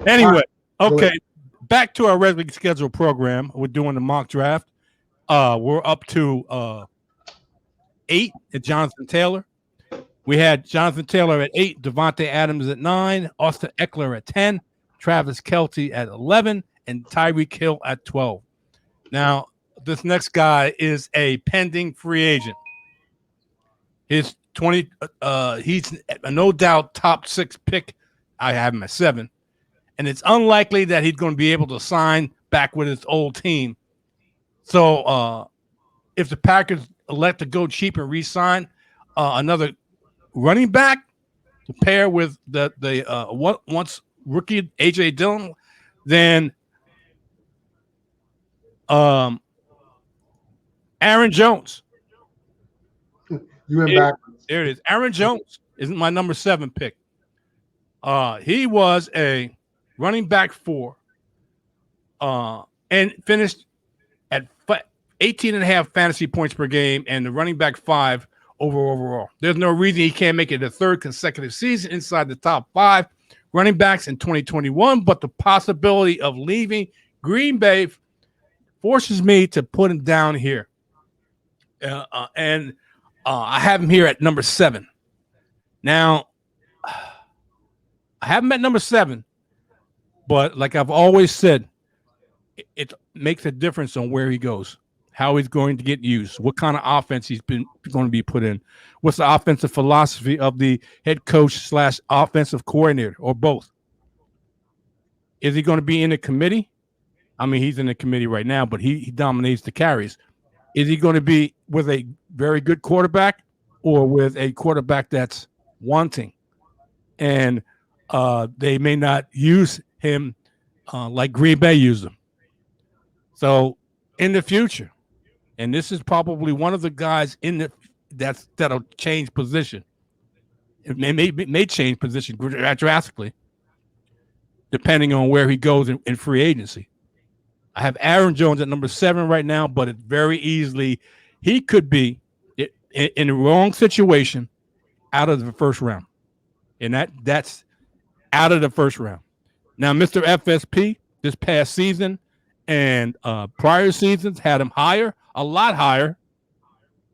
Anyway, okay. Back to our regularly scheduled program. We're doing the mock draft. We're up to 8 at Jonathan Taylor. We had Jonathan Taylor at 8, Devontae Adams at 9, Austin Eckler at 10, Travis Kelce at 11, and Tyreek Hill at 12. Now, this next guy is a pending free agent. He's a no doubt top 6 pick. I have him at 7. And it's unlikely that he's going to be able to sign back with his old team. So if the Packers elect to go cheap and re-sign another running back to pair with the once rookie A.J. Dillon, then Aaron Jones. You went backwards. There it is. Aaron Jones is my number 7 pick. He was a running back 4 and finished at 18 and a half fantasy points per game and the running back 5 overall. There's no reason he can't make it a 3rd consecutive season inside the top 5 running backs in 2021, but the possibility of leaving Green Bay forces me to put him down here. And I have him here at number 7. Now, I have him at number 7, but like I've always said, it makes a difference on where he goes, how he's going to get used, what kind of offense he's been going to be put in, what's the offensive philosophy of the head coach / offensive coordinator, or both. Is he going to be in the committee? I mean, he's in the committee right now, but he dominates the carries. Is he going to be with a very good quarterback or with a quarterback that's wanting? And they may not use him like Green Bay used him. So in the future, and this is probably one of the guys that'll change position. It may change position drastically, depending on where he goes in free agency. I have Aaron Jones at number 7 right now, but it very easily he could be in the wrong situation out of the first round, and that's out of the first round. Now, Mr. FSP this past season and prior seasons had him higher, a lot higher.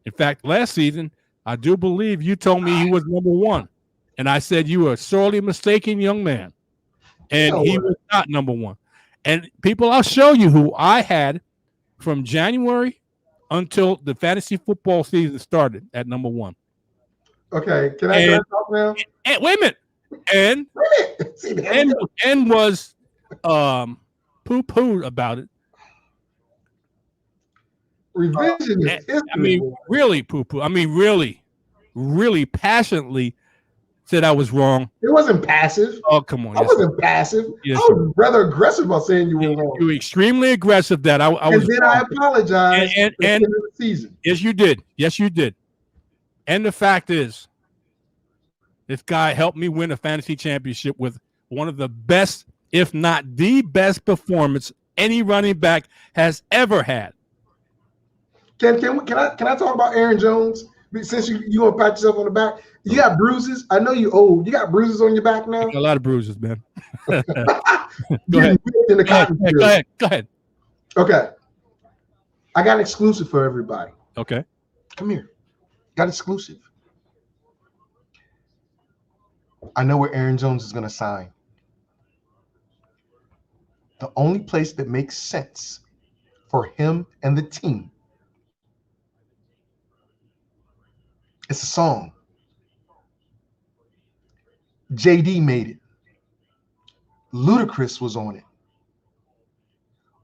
In fact, last season, I do believe you told me he was number 1, and I said you were a sorely mistaken young man, and he was not number 1. And people, I'll show you who I had from January until the fantasy football season started at number 1. Okay, can I talk now? And wait a minute. And was poo-pooed about it. Revisionist history. I mean, really poo-poo. I mean, really passionately said I was wrong. It wasn't passive. Oh, come on. I wasn't passive. Yes, I was rather aggressive about saying you were wrong. You were extremely aggressive that I was. And then wrong. I apologized and at the end of the season. Yes, you did. Yes, you did. And the fact is, this guy helped me win a fantasy championship with one of the best, if not the best performance any running back has ever had. Can I talk about Aaron Jones? Since you want to pat yourself on the back, you got bruises. I know you old. You got bruises on your back now. A lot of bruises, man. Go ahead. Go ahead. Okay. I got an exclusive for everybody. Okay. Come here. Got exclusive. I know where Aaron Jones is going to sign. The only place that makes sense for him and the team. It's a song. JD made it. Ludacris was on it.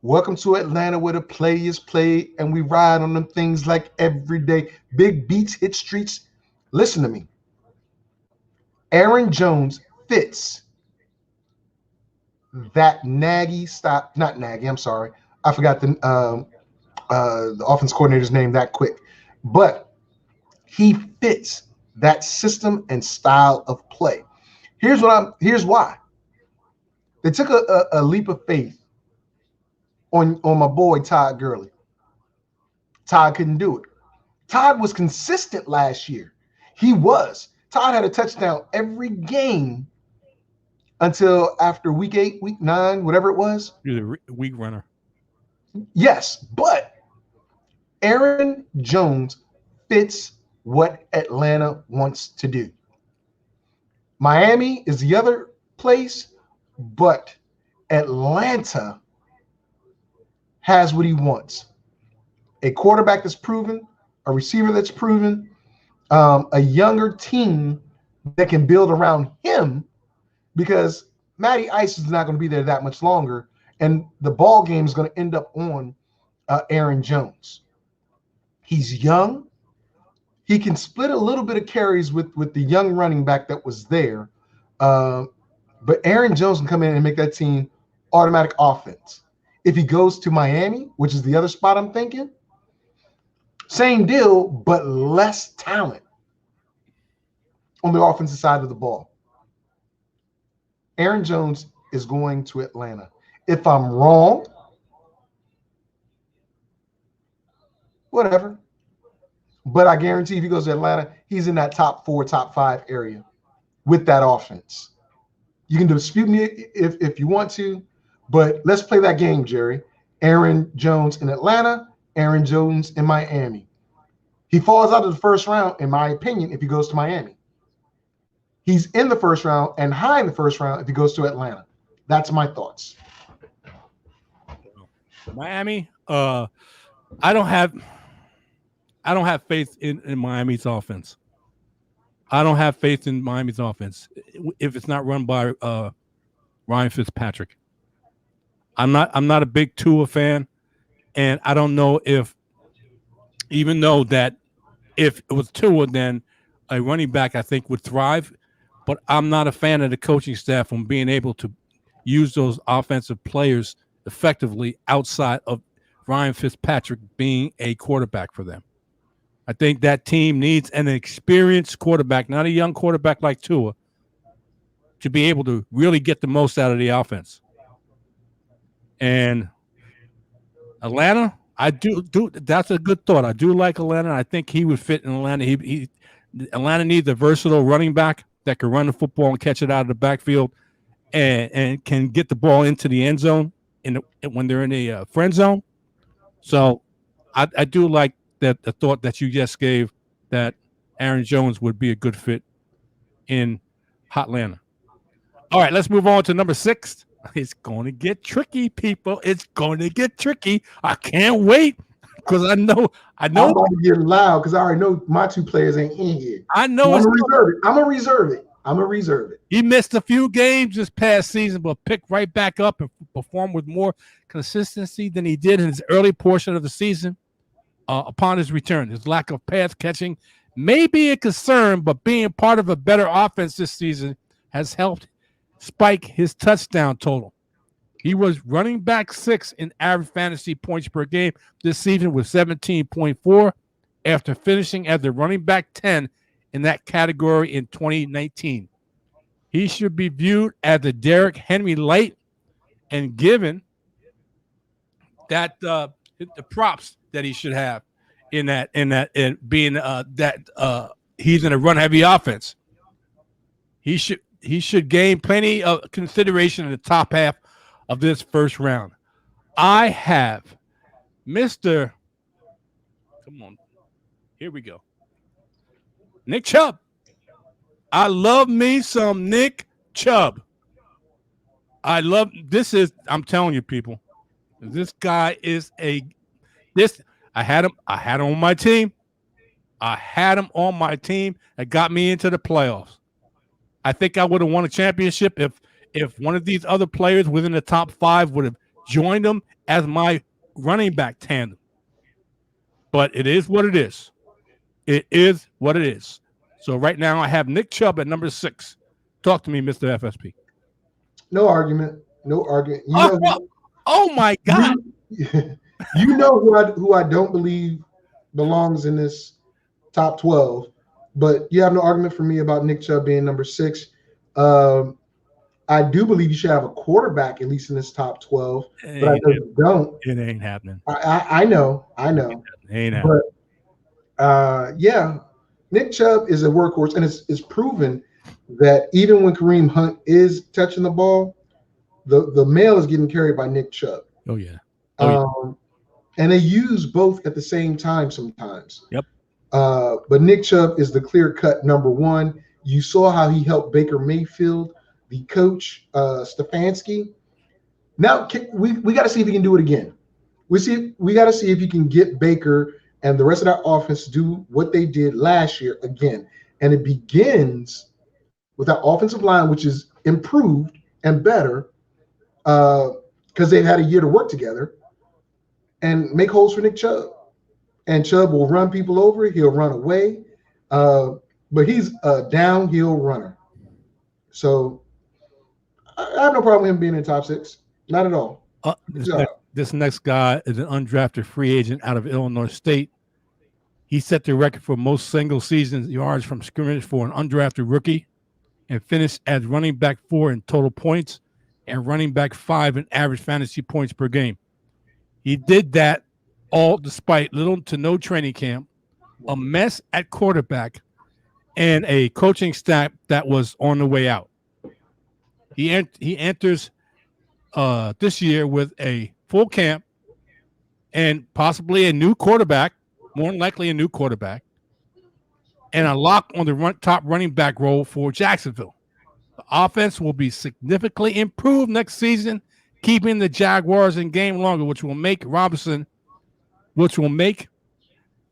Welcome to Atlanta where the players play and we ride on them things like every day. Big beats hit streets. Listen to me. Aaron Jones fits that Nagy style. Not Nagy, I'm sorry. I forgot the offense coordinator's name that quick. But he fits that system and style of play. Here's why. They took a leap of faith on my boy Todd Gurley. Todd couldn't do it. Todd was consistent last year. He was. Todd had a touchdown every game until after week 8, week 9, whatever it was. You're the weak runner. Yes, but Aaron Jones fits what Atlanta wants to do. Miami is the other place, but Atlanta has what he wants. A quarterback that's proven, a receiver that's proven, a younger team that can build around him, because Matty Ice is not going to be there that much longer, and the ball game is going to end up on Aaron Jones. He's young. He can split a little bit of carries with the young running back that was there, but Aaron Jones can come in and make that team automatic offense. If he goes to Miami, which is the other spot I'm thinking, same deal, but less talent. on the offensive side of the ball. Aaron Jones is going to Atlanta. If I'm wrong, whatever. But I guarantee if he goes to Atlanta, he's in that top 4, top 5 area with that offense. You can dispute me if you want to, but let's play that game, Jerry. Aaron Jones in Atlanta, Aaron Jones in Miami. He falls out of the first round, in my opinion, if he goes to Miami. He's in the first round and high in the first round if he goes to Atlanta. That's my thoughts. Miami, I don't have faith in Miami's offense. I don't have faith in Miami's offense if it's not run by Ryan Fitzpatrick. I'm not a big Tua fan, and I don't know even though that if it was Tua, then a running back I think would thrive. But I'm not a fan of the coaching staff from being able to use those offensive players effectively outside of Ryan Fitzpatrick being a quarterback for them. I think that team needs an experienced quarterback, not a young quarterback like Tua, to be able to really get the most out of the offense. And Atlanta, I do that's a good thought. I do like Atlanta. I think he would fit in Atlanta. Atlanta needs a versatile running back that can run the football and catch it out of the backfield and can get the ball into the end zone when they're in a friend zone. So I do like that the thought that you just gave that Aaron Jones would be a good fit in Hotlanta. All right, let's move on to number 6. It's going to get tricky, people. It's going to get tricky. I can't wait because I know. I'm about to get loud because I already know my 2 players ain't in here. I know. I'm gonna reserve it. He missed a few games this past season, but picked right back up and performed with more consistency than he did in his early portion of the season. Upon his return, his lack of pass catching may be a concern, but being part of a better offense this season has helped spike his touchdown total. He was running back 6 in average fantasy points per game this season with 17.4 after finishing as the running back 10 in that category in 2019. He should be viewed as the Derrick Henry light and given that the props that he should have in being that he's in a run heavy offense. He should gain plenty of consideration in the top half of this first round. I have Mr. Come on. Here we go. Nick Chubb. I love me some Nick Chubb. I'm telling you, people, this guy is I had him on my team. That got me into the playoffs. I think I would have won a championship if one of these other players within the top 5 would have joined him as my running back tandem. But it is what it is. It is what it is. So right now I have Nick Chubb at number 6. Talk to me, Mr. FSP. No argument. Oh my God. You know who I don't believe belongs in this top 12, but you have no argument for me about Nick Chubb being number 6. I do believe you should have a quarterback at least in this top 12, but I don't. It ain't happening. I know. It ain't happening. But yeah, Nick Chubb is a workhorse, and it's proven that even when Kareem Hunt is touching the ball, the mail is getting carried by Nick Chubb. Oh yeah. And they use both at the same time sometimes. Yep. But Nick Chubb is the clear-cut number 1. You saw how he helped Baker Mayfield, the coach, Stefanski. Now we got to see if he can do it again. We got to see if he can get Baker and the rest of that offense to do what they did last year again. And it begins with that offensive line, which is improved and better because they've had a year to work together, and make holes for Nick Chubb. And Chubb will run people over. He'll run away. But he's a downhill runner. So I have no problem with him being in the top 6. Not at all. This next guy is an undrafted free agent out of Illinois State. He set the record for most single season yards from scrimmage for an undrafted rookie and finished as running back 4 in total points and running back 5 in average fantasy points per game. He did that all despite little to no training camp, a mess at quarterback, and a coaching staff that was on the way out. He enters this year with a full camp and possibly a new quarterback, more than likely a new quarterback, and a lock on the top running back role for Jacksonville. The offense will be significantly improved next season, keeping the Jaguars in game longer, which will make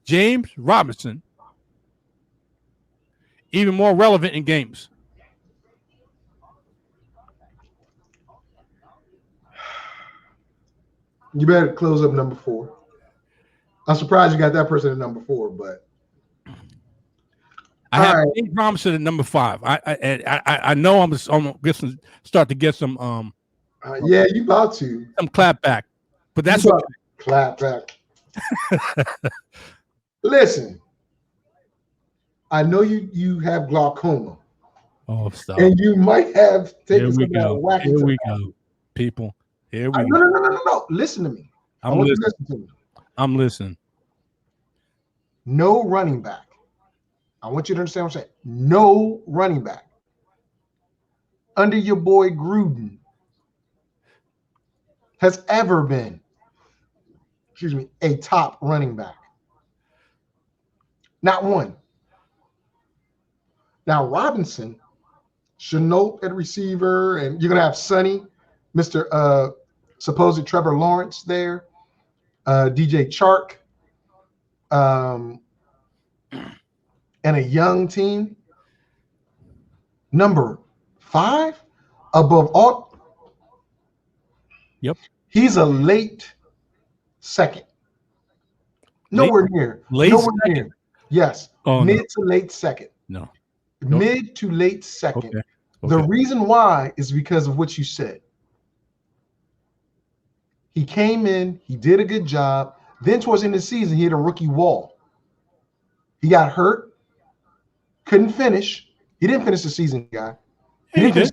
James Robinson even more relevant in games. You better close up number 4. I'm surprised you got that person at number 4, but I have James Robinson at number 5. I know I'm start to get some yeah, you about to some clap back, but that's okay. Clap back. Listen, I know you have glaucoma. Oh, stop! And you might have taken some of that whack. Here we go, people. Here we go. No. Listen to me. I'm listening. I'm listening. No running back. I want you to understand what I'm saying. No running back under your boy Gruden has ever been, a top running back. Not one. Now, Robinson, Chenault at receiver, and you're going to have Sonny, Mr. Supposed Trevor Lawrence there, DJ Chark, and a young team. Number 5, above all. Yep. He's a late second. Nowhere near. Yes. Mid to late second. No. Mid to late second. Okay. The reason why is because of what you said. He came in, he did a good job. Then towards the end of the season, he hit a rookie wall. He got hurt, couldn't finish. He didn't finish the season, guy. He did.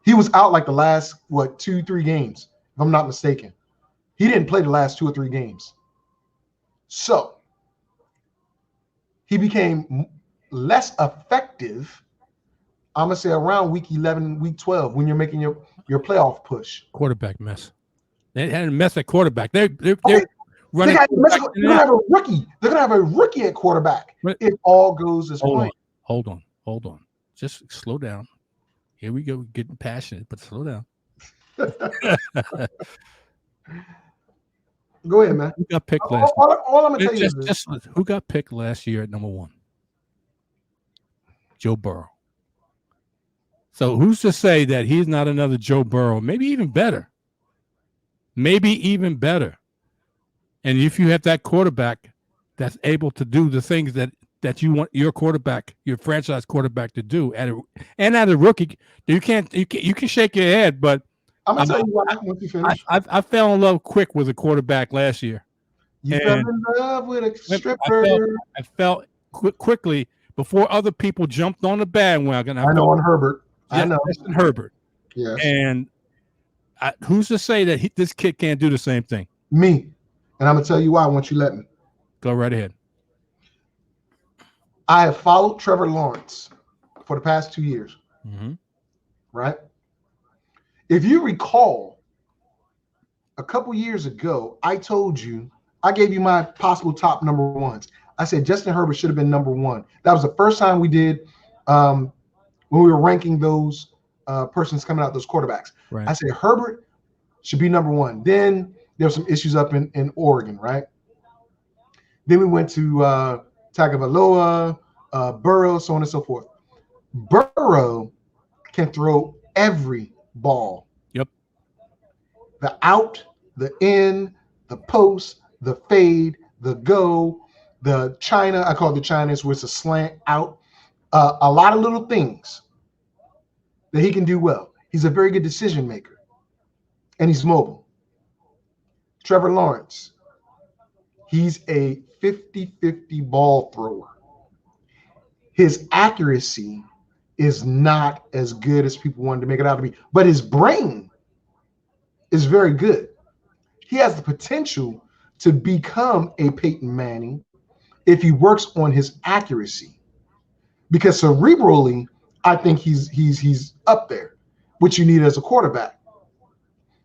He was out like the last, 2-3 games, if I'm not mistaken. He didn't play the last 2 or 3 games. So he became less effective, I'm going to say around week 11, week 12, when you're making your playoff push. Quarterback mess. They had a mess at quarterback. They're running. They're going to have a rookie. They're going to have a rookie at quarterback. It all goes as planned. Hold on. Just slow down. Here we go. Getting passionate, but slow down. Go ahead, man. Who got picked last year? All I'm going to tell you is just who got picked last year at number 1? Joe Burrow. So who's to say that he's not another Joe Burrow? Maybe even better. And if you have that quarterback that's able to do the things that you want your quarterback, your franchise quarterback, to do at a rookie, you can shake your head, but I'm gonna tell you why. Once you finish, I fell in love quick with a quarterback last year. You fell in love with a stripper. I felt quickly before other people jumped on the bandwagon. I know on Herbert. I know Justin Herbert. Yes. And who's to say that this kid can't do the same thing? Me. And I'm going to tell you why once you let me. Go right ahead. I have followed Trevor Lawrence for the past 2 years. Mm-hmm. Right? If you recall, a couple years ago, I gave you my possible top number 1s. I said Justin Herbert should have been number 1. That was the first time we did when we were ranking those persons coming out, those quarterbacks. Right. I said Herbert should be number 1. Then there were some issues up in Oregon, right? Then we went to Tagovailoa, Burrow, so on and so forth. Burrow can throw every ball. Yep. The out, the in, the post, the fade, the go, the China. I call it the China, where it's a slant out. A lot of little things that he can do well. He's a very good decision maker, and he's mobile. Trevor Lawrence, he's a 50-50 ball thrower. His accuracy is not as good as people wanted to make it out to be, but his brain is very good. He has the potential to become a Peyton Manning if he works on his accuracy. Because cerebrally, I think he's up there, which you need as a quarterback.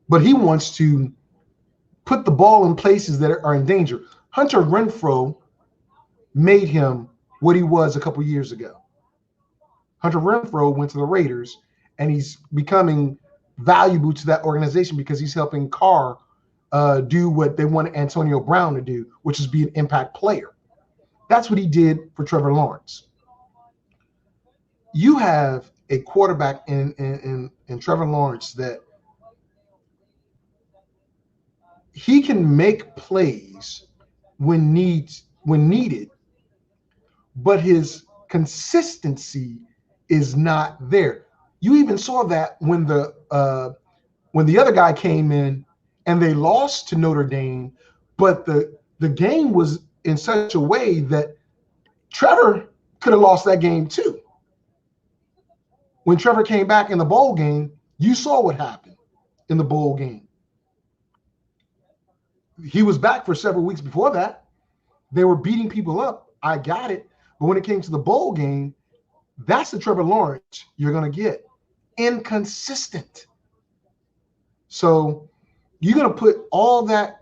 But he wants to put the ball in places that are in danger. Hunter Renfrow made him what he was a couple years ago. Hunter Renfrow went to the Raiders, and he's becoming valuable to that organization because he's helping Carr do what they want Antonio Brown to do, which is be an impact player. That's what he did for Trevor Lawrence. You have a quarterback in Trevor Lawrence that he can make plays when needed, but his consistency is not there. You even saw that when the other guy came in and they lost to Notre Dame, but the game was in such a way that Trevor could have lost that game too. When Trevor came back in the bowl game, you saw what happened in the bowl game. He was back for several weeks before that. They were beating people up. I got it. But when it came to the bowl game, that's the Trevor Lawrence you're going to get. Inconsistent. So you're going to put all that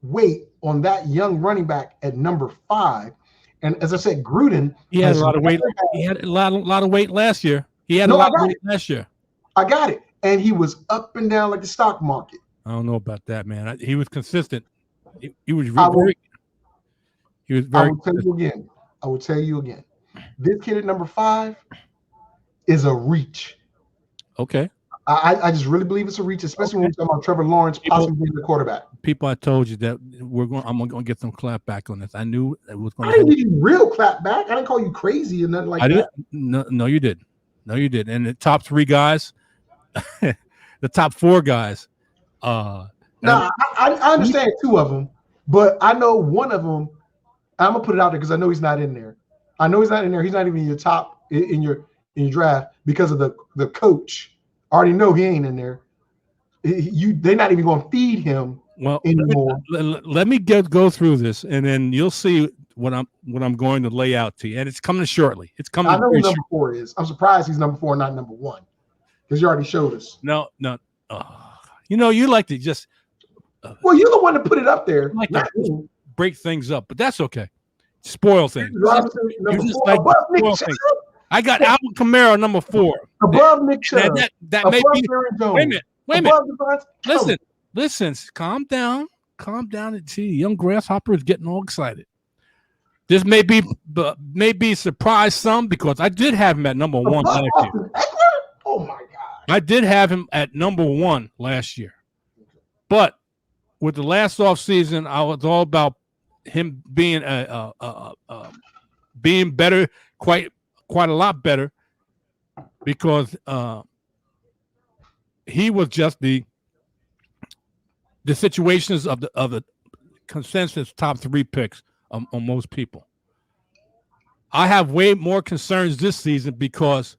weight on that young running back at number 5. And as I said, Gruden. He had a lot of weight. He had a lot of weight last year. He had a lot of weight last year. I got it. And he was up and down like the stock market. I don't know about that, man. He was consistent. He was very. He was very. I will tell you again. This kid at number 5 is a reach. Okay. I just really believe it's a reach, especially when we're talking about Trevor Lawrence possibly being the quarterback. People, I told you that I'm going to get some clap back on this. I knew it was going to. I didn't give you real clap back. I didn't call you crazy or nothing like that. No, you did. No, you did. And the top 3 guys, the top 4 guys. I understand 2 of them, but I know one of them. I'm gonna put it out there because I know he's not in there. I know he's not in there. He's not even in your top in your draft because of the coach. I already know he ain't in there. They're not even going to feed him anymore. Let me go through this, and then you'll see what I'm going to lay out to you. And it's coming shortly. It's coming. I know who number 4 is. I'm surprised he's number 4, not number 1, because you already showed us. No. You like to just. Well, you're the one that put it up there. Like not to break things up, but that's okay. Spoil things. I got Alvin Kamara number 4 above Nick Chubb. That may be. Wait a minute. Listen. Calm down. And see, young grasshopper is getting all excited. This may surprise some because I did have him at number 1 last year. Oh my God! I did have him at number 1 last year, but with the last offseason, I was all about him being being better, quite a lot better, because he was just the situations of the consensus top 3 picks on most people. I have way more concerns this season because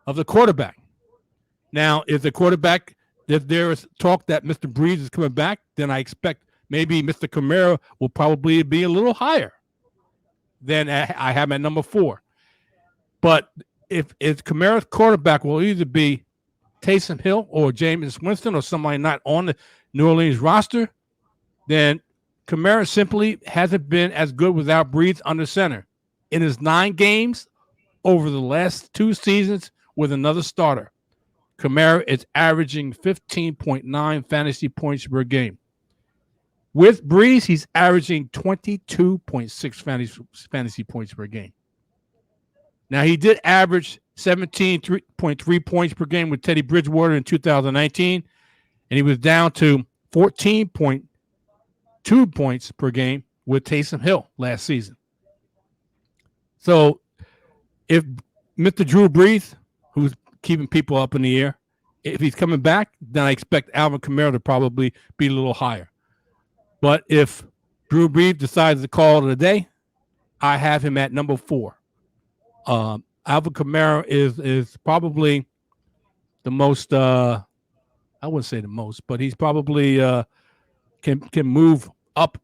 of the quarterback. Now, if there is talk that Mr. Breeze is coming back, then I expect maybe Mr. Kamara will probably be a little higher than I have at number 4. But if Kamara's quarterback will either be Taysom Hill or Jameis Winston or somebody not on the New Orleans roster, then Kamara simply hasn't been as good without Breeze under center. In his 9 games over the last 2 seasons with another starter, Kamara is averaging 15.9 fantasy points per game. With Breeze, he's averaging 22.6 fantasy points per game. Now, he did average 17.3 points per game with Teddy Bridgewater in 2019, and he was down to 14.2 points per game with Taysom Hill last season. So, if Mr. Drew Brees, who's keeping people up in the air, if he's coming back, then I expect Alvin Kamara to probably be a little higher. But if Drew Brees decides to call it a day. I have him at number 4. Alvin Kamara is probably the most. I wouldn't say the most, but he's probably can move up.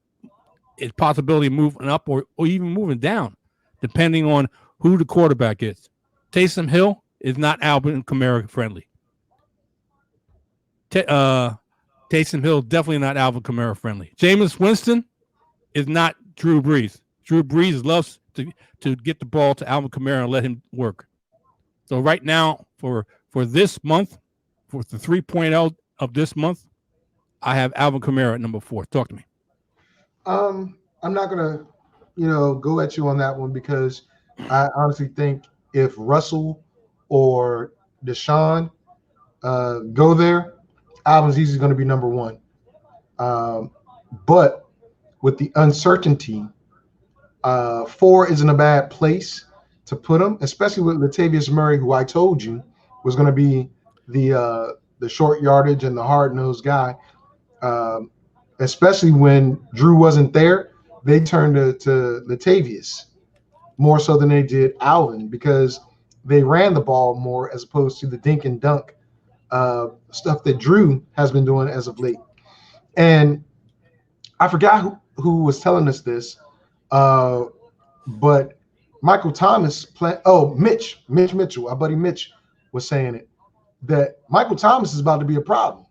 It's possibility of moving up or even moving down, depending on who the quarterback is. Taysom Hill is not Alvin Kamara friendly. Taysom Hill definitely not Alvin Kamara friendly. Jameis Winston is not Drew Brees. Drew Brees loves to get the ball to Alvin Kamara and let him work. So right now, for this month, for the 3.0 of this month, I have Alvin Kamara at number 4. Talk to me. I'm not gonna, go at you on that one because I honestly think if Russell or Deshaun go there, Alvin's easily going to be number 1. But with the uncertainty, 4 isn't a bad place to put him, especially with Latavius Murray, who I told you was going to be the short yardage and the hard-nosed guy. Especially when Drew wasn't there, they turned to Latavius more so than they did Alvin because they ran the ball more as opposed to the dink and dunk stuff that Drew has been doing as of late. And I forgot who was telling us this, but Michael Thomas Mitch Mitchell, our buddy Mitch was saying it, that Michael Thomas is about to be a problem.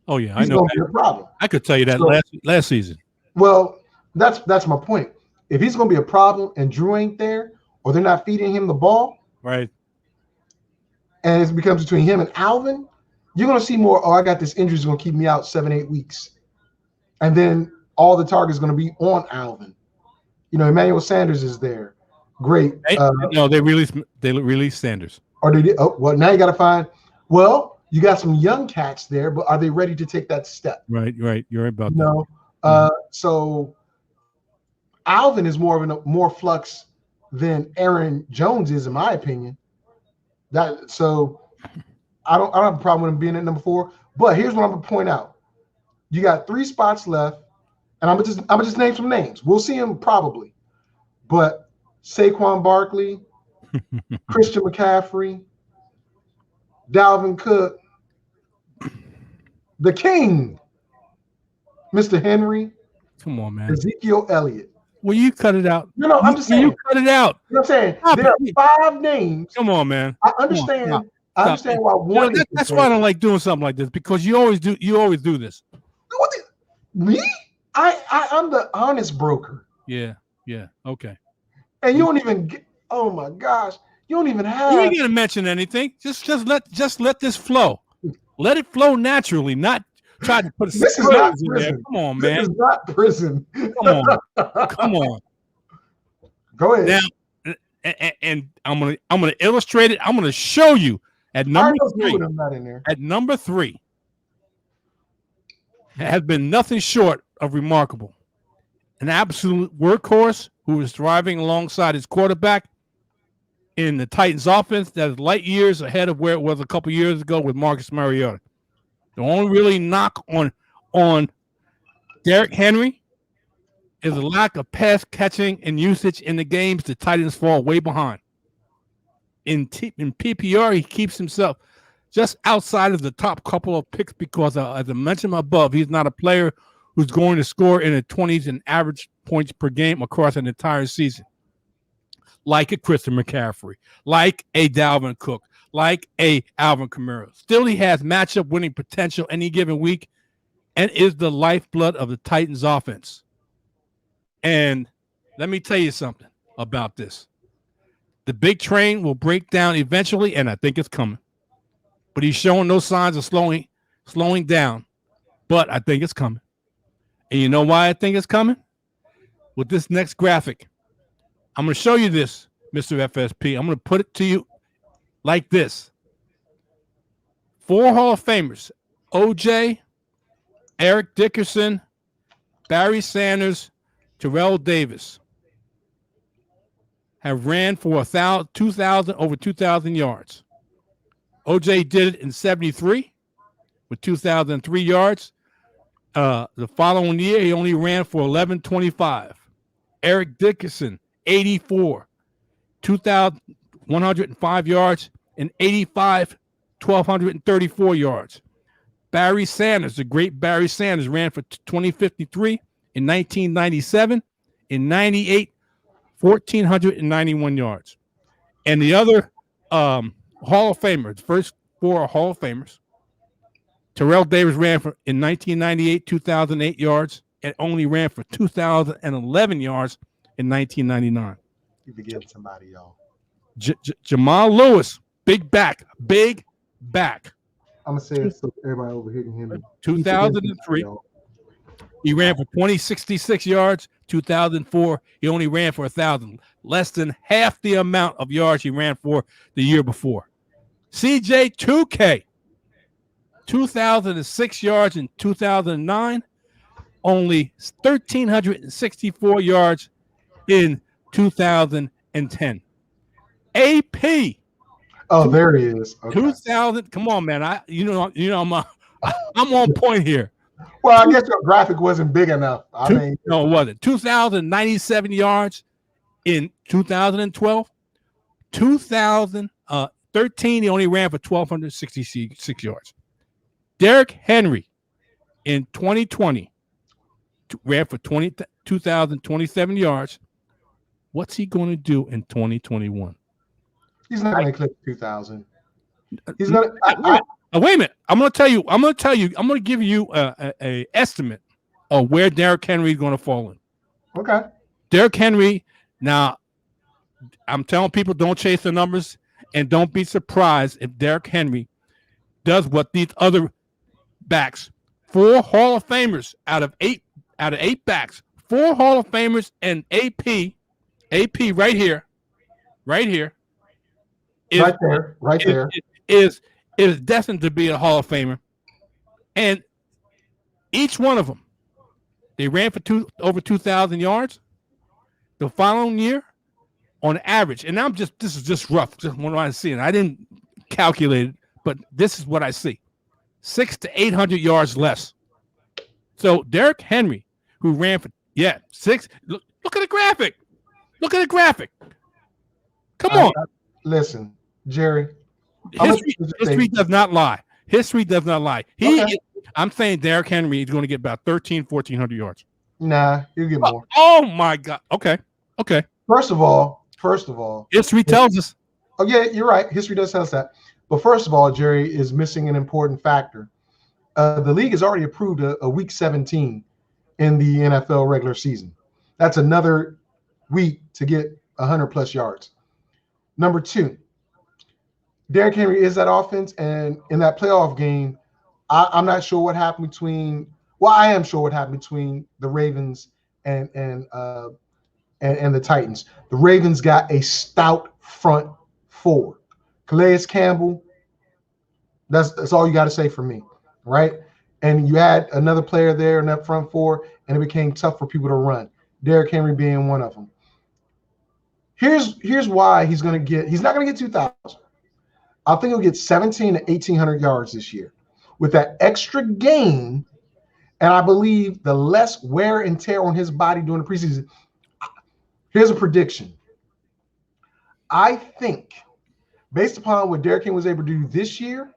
Oh yeah, He's I know. Going to be a problem. I could tell you that last season. Well, that's my point. If he's going to be a problem and Drew ain't there, or they're not feeding him the ball, right, and it becomes between him and Alvin, you're going to see more. Oh, I got this injury is going to keep me out 7-8 weeks, and then all the target is going to be on Alvin. Emmanuel Sanders is there. Great. No, they released Sanders. Or they did. Oh, well, now you got to find. Well, you got some young cats there, but are they ready to take that step? Right. You're right about that. So Alvin is more of a more flux than Aaron Jones is, in my opinion. So I don't have a problem with him being at number 4. But here's what I'm gonna point out: you got 3 spots left, and I'm gonna just name some names. We'll see him probably, but Saquon Barkley, Christian McCaffrey, Dalvin Cook, the King, Mr. Henry. Come on, man. Ezekiel Elliott. Well, you cut it out. No, I'm just saying. You cut it out. You know what I'm saying? There are 5 names. Come on, man. I understand. I understand why one. That's why I don't like doing something like this because you always do. You always do this. Me? I'm the honest broker. Yeah. Okay. And you don't even get. Oh my gosh! You don't even have. You ain't gonna mention anything. Just let this flow. Let it flow naturally. Not try to put. This is not in prison. There. Come on, man. This is not prison. Come on. Go ahead. Now, and I'm gonna illustrate it. I'm gonna show you at number 3. I'm not in there. At number 3 has been nothing short of remarkable. An absolute workhorse who is thriving alongside his quarterback in the Titans offense that is light years ahead of where it was a couple years ago with Marcus Mariota. The only really knock on Derrick Henry is a lack of pass catching and usage in the games the Titans fall way behind. In PPR, he keeps himself just outside of the top couple of picks because, as I mentioned above, he's not a player who's going to score in the 20s in average points per game across an entire season. Like a Christian McCaffrey, like a Dalvin Cook, like a Alvin Kamara. Still, he has matchup winning potential any given week and is the lifeblood of the Titans offense. And let me tell you something about this. The big train will break down eventually, and I think it's coming. But he's showing no signs of slowing down. But I think it's coming. And you know why I think it's coming? With this next graphic. I'm going to show you this, Mr. FSP. I'm going to put it to you like this. 4 Hall of Famers, OJ, Eric Dickerson, Barry Sanders, Terrell Davis, have ran for over 2,000 yards. OJ did it in 73 with 2,003 yards. The following year, he only ran for 1125. Eric Dickerson, 84, 2,105 yards, and 85, 1,234 yards. Barry Sanders, the great Barry Sanders, ran for 2053 in 1997, in 98, 1,491 yards. And the other Hall of Famers, the first four are Hall of Famers. Terrell Davis ran for in 1998, 2,008 yards, and only ran for 2,011 yards in 1999. You forgetting somebody, y'all. Jamal Lewis, big back. I'm gonna say it so everybody over here can hear me. 2003. He ran for 2,066 yards. 2004, he only ran for 1,000, less than half the amount of yards he ran for the year before. CJ 2K, 2,006 yards in 2009, only 1,364 yards in 2010. AP. Oh, there he is. Okay. 2,000. Come on, man. I'm on point here. Well, I guess your graphic wasn't big enough. No, it wasn't. 2,097 yards in 2012. 2013, he only ran for 1,266 yards. Derrick Henry in 2020 ran for 2,027 yards. What's he going to do in 2021? He's not going to eclipse 2,000. He's going to. Wait a minute. I'm going to give you a estimate of where Derrick Henry is going to fall in. Okay. Derrick Henry. Now, I'm telling people, don't chase the numbers, and don't be surprised if Derrick Henry does what these other backs, 4 Hall of Famers out of eight backs, 4 Hall of Famers and AP right here, is destined to be a Hall of Famer, and each one of them, they ran for over 2,000 yards. The following year, on average, and this is just rough, just what I see, and I didn't calculate it, but this is what I see: 600 to 800 yards less. So Derrick Henry, who ran for 6. Look at the graphic. Come on. Listen, Jerry. History does not lie. I'm saying Derrick Henry is going to get about 1,400 yards. Nah, he'll get more. Oh my God. Okay. First of all, history tells us. Oh yeah, you're right. History does tell us that. But first of all, Jerry is missing an important factor. The league has already approved a week 17 in the NFL regular season. That's another week to get 100 plus yards. Number 2, Derrick Henry is that offense, and in that playoff game, I'm not sure what happened between. Well, I am sure what happened between the Ravens and the Titans. The Ravens got a stout front 4. Calais Campbell. That's all you got to say for me, right? And you had another player there in that front 4, and it became tough for people to run. Derrick Henry being one of them. Here's why he's not going to get 2,000. I think he'll get 1,700 to 1,800 yards this year with that extra game, and I believe the less wear and tear on his body during the preseason. Here's a prediction. I think, based upon what Derrick Henry was able to do this year,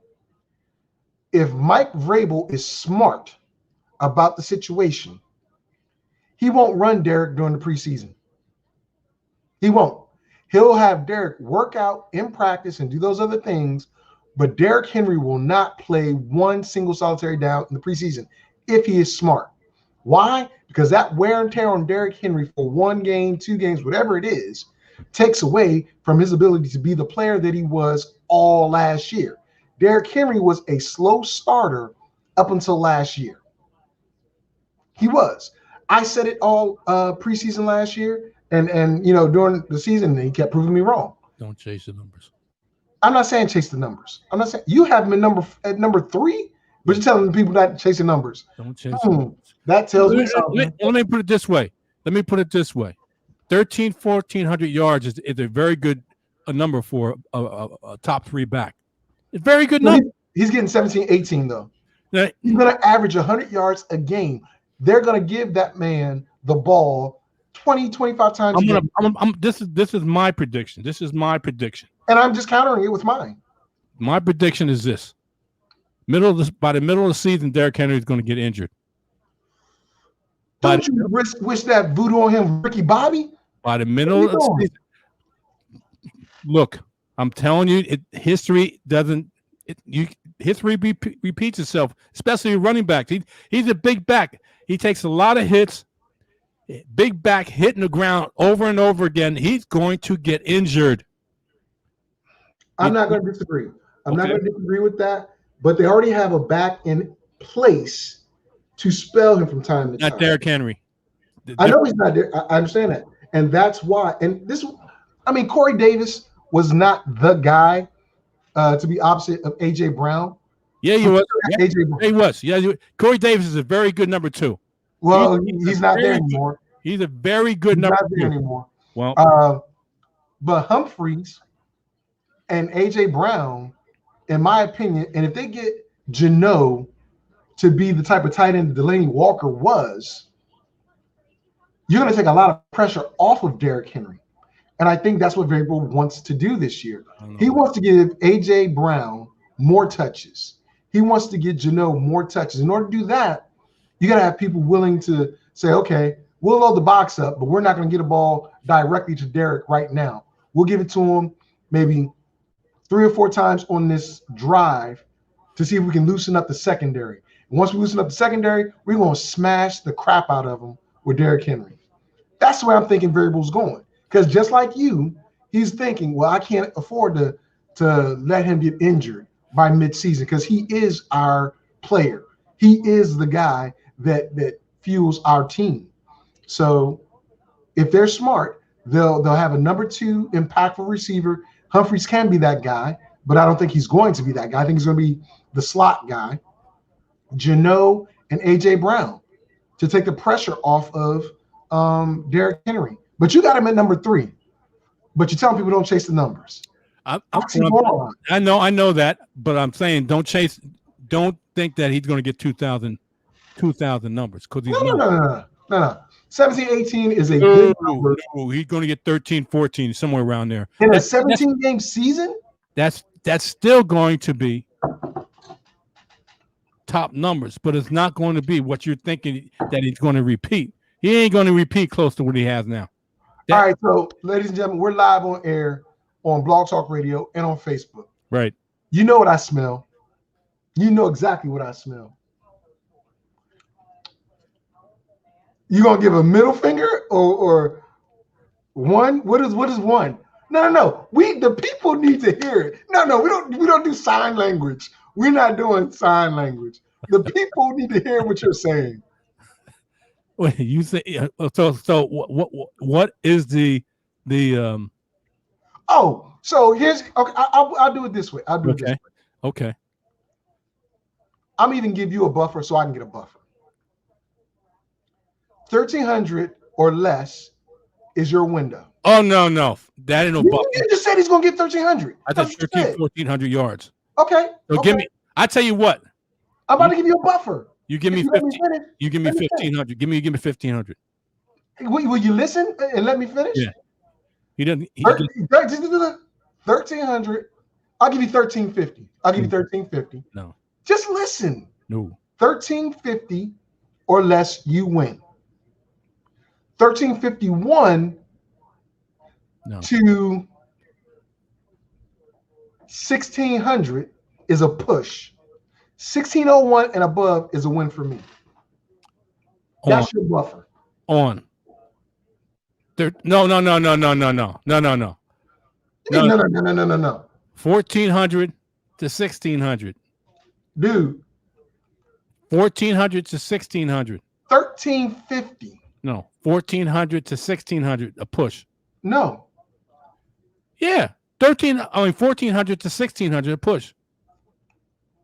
if Mike Vrabel is smart about the situation, he won't run Derrick during the preseason. He won't. He'll have Derrick work out in practice and do those other things, but Derrick Henry will not play one single solitary down in the preseason if he is smart. Why? Because that wear and tear on Derrick Henry for 1 game, 2 games, whatever it is, takes away from his ability to be the player that he was all last year. Derrick Henry was a slow starter up until last year. He was. I said it all preseason last year, and during the season, he kept proving me wrong. Don't chase the numbers. I'm not saying chase the numbers. I'm not saying you have him at number 3, but you're telling people not chasing numbers. Don't chase the numbers. That tells me something. Let me put it this way. 1,400 yards is a very good number for a top 3 back. It's a very good number. He's getting 17, 18 though. He's going to average 100 yards a game. They're going to give that man the ball 20, 25 times a game. This is my prediction. This is my prediction. And I'm just countering it with mine. My prediction is this. By the middle of the season, Derrick Henry is going to get injured. Don't you wish that voodoo on him, Ricky Bobby? By the middle of the season. Look, I'm telling you, history repeats itself, especially running backs. He's a big back. He takes a lot of hits. Big back hitting the ground over and over again. He's going to get injured. I'm not going to disagree. I'm not going to disagree with that. But they already have a back in place to spell him from time to time. Not Derrick Henry. I know he's not there. I understand that. And that's why. And Corey Davis was not the guy to be opposite of A.J. Brown. Yeah, he was. Yeah, he was. Yeah, Corey Davis is a very good number 2. Well, he's not there anymore. He's a very good number 2. Not there anymore. Well, but Humphreys and A.J. Brown, in my opinion, and if they get Geno to be the type of tight end Delaney Walker was, you're going to take a lot of pressure off of Derrick Henry. And I think that's what Vrabel wants to do this year. He wants to give A.J. Brown more touches. He wants to get Geno more touches. In order to do that, you got to have people willing to say, okay, we'll load the box up, but we're not going to get a ball directly to Derrick right now. We'll give it to him maybe 3 or 4 times on this drive to see if we can loosen up the secondary. And once we loosen up the secondary, we're going to smash the crap out of them with Derrick Henry. That's where I'm thinking Vrabel's going. Because just like you, he's thinking, well, I can't afford to let him get injured by midseason because he is our player. He is the guy that fuels our team. So if they're smart, they'll have a number 2 impactful receiver. Humphreys can be that guy, but I don't think he's going to be that guy. I think he's going to be the slot guy. Geno and A.J. Brown to take the pressure off of Derrick Henry. But you got him at number 3. But you're telling people don't chase the numbers. I know that, but I'm saying don't think that he's going to get 2,000 numbers because he's no. 17, 18 is a good number. No, he's going to get 13, 14, somewhere around there. In a 17-game season? That's still going to be top numbers, but it's not going to be what you're thinking that he's going to repeat. He ain't going to repeat close to what he has now. All right, so ladies and gentlemen, we're live on air on Blog Talk Radio and on Facebook. Right. You know what I smell. You know exactly what I smell. You gonna give a middle finger or one? What is one? No. The people need to hear it. No, we don't do sign language. We're not doing sign language. The people need to hear what you're saying. Wait, you say so? What is the? Oh, so here's okay. I'll do it this way. I'll do it this way. Okay. I'm even give you a buffer so I can get a buffer. 1,300 or less is your window. Oh no, that ain't no buffer. You just said he's gonna get 1,300. I thought 1,400 yards. Okay. So give me. I tell you what. I'm about to give you a buffer. You give me 15. You give me 1,500. Give me 1,500. Will you listen and let me finish? Yeah. He doesn't. 1,300. I'll give you 1,350. I'll give you 1,350. No. Just listen. No. 1,350 or less, you win. 1,351 to 1,600 is a push. 1,601 and above is a win for me. That's your buffer. No. 1,400 to 1,600. Dude. 1,400 to 1,600. 1,350. No. 1,400 to 1,600. A push. No. Yeah. 1,400 to 1,600. A push.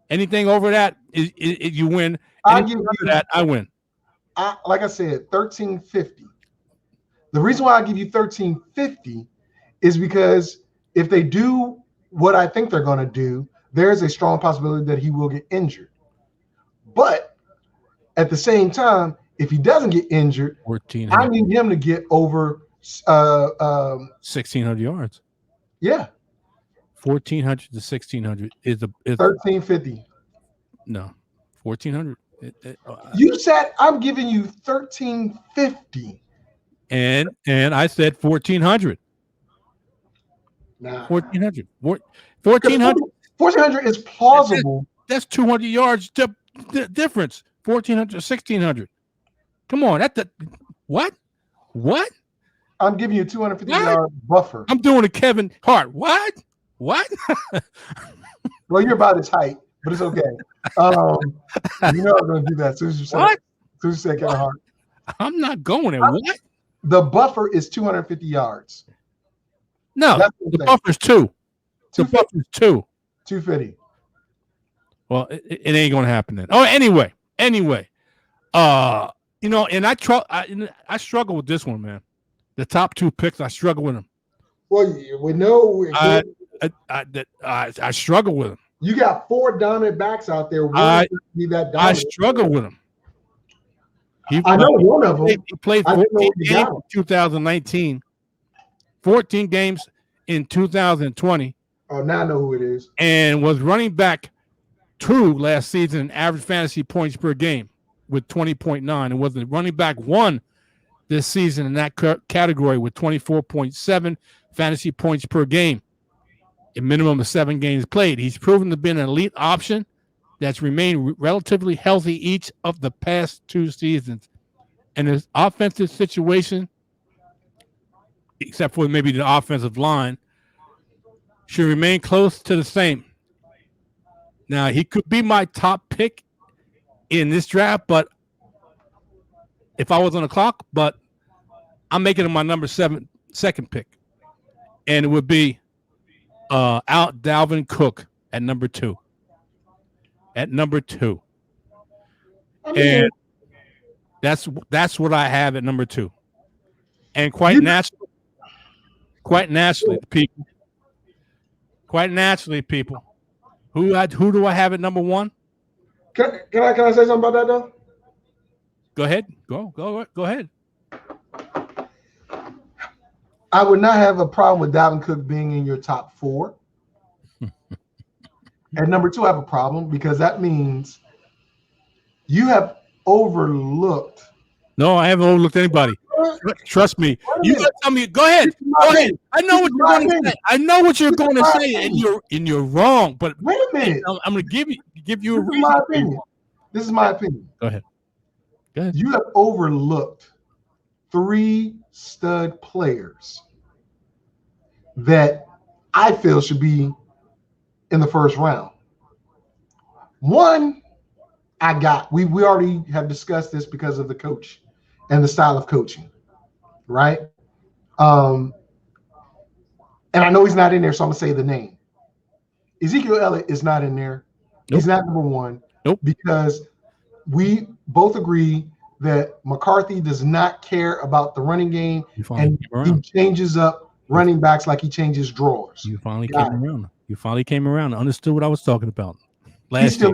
Anything over that, you win. Anything under that, I win. Like I said, 1,350. The reason why I give you 1,350 is because if they do what I think they're going to do, there's a strong possibility that he will get injured. But at the same time, if he doesn't get injured, 1,400. I need him to get over 1,600 yards. Yeah. 1,400 to 1,600 is 1,350. No, 1,400. You said I'm giving you 1,350. And I said 1,400. Nah. 1,400. 1,400. 1,400 is plausible. That's 200 yards difference. 1,400 to 1,600. Come on, what? I'm giving you a 250-yard buffer. I'm doing a Kevin Hart. What? Well, you're about his height, but it's okay. You know I'm going to do that as soon as you say Kevin Hart. I'm not going there. What? The buffer is 250 yards. No, the buffer's 2. The buffer's 2. 250. Well, it ain't going to happen then. Oh, anyway. And I struggle with this one, man. The top 2 picks, I struggle with them. Well, we know. I struggle with them. You got 4 dominant backs out there. I struggle with them. I know one of them. He played 14 games in 2019, 14 games in 2020. Oh, now I know who it is. And was running back 2 last season in average fantasy points per game with 20.9. And was the running back 1 this season in that category with 24.7 fantasy points per game. A minimum of 7 games played. He's proven to be an elite option that's remained relatively healthy each of the past 2 seasons. And his offensive situation, except for maybe the offensive line, should remain close to the same. Now, he could be my top pick in this draft, but if I was on the clock, but I'm making him my number 7 second pick. And it would be out Dalvin Cook at number 2. And that's what I have at number 2. And quite naturally, people, who do I have at number 1? Can I say something about that though? Go ahead. Go ahead. I would not have a problem with Dalvin Cook being in your top 4. At number 2, I have a problem because that means you have overlooked. No, I haven't overlooked anybody. Trust me. You gotta tell me. Go ahead. I know what you're going to say. I know what you're going to say, and you're wrong. But wait a minute. I'm going to give you a reason. My opinion. This is my opinion. Go ahead. You have overlooked 3 stud players that I feel should be in the first round. One, we already have discussed this because of the coach and the style of coaching, right? And I know he's not in there, so I'm gonna say the name. Ezekiel Elliott is not in there. Nope. He's not number 1. Nope. Because we both agree that McCarthy does not care about the running game, and he changes up running backs like he changes drawers. You finally came around. Understood what I was talking about. He's still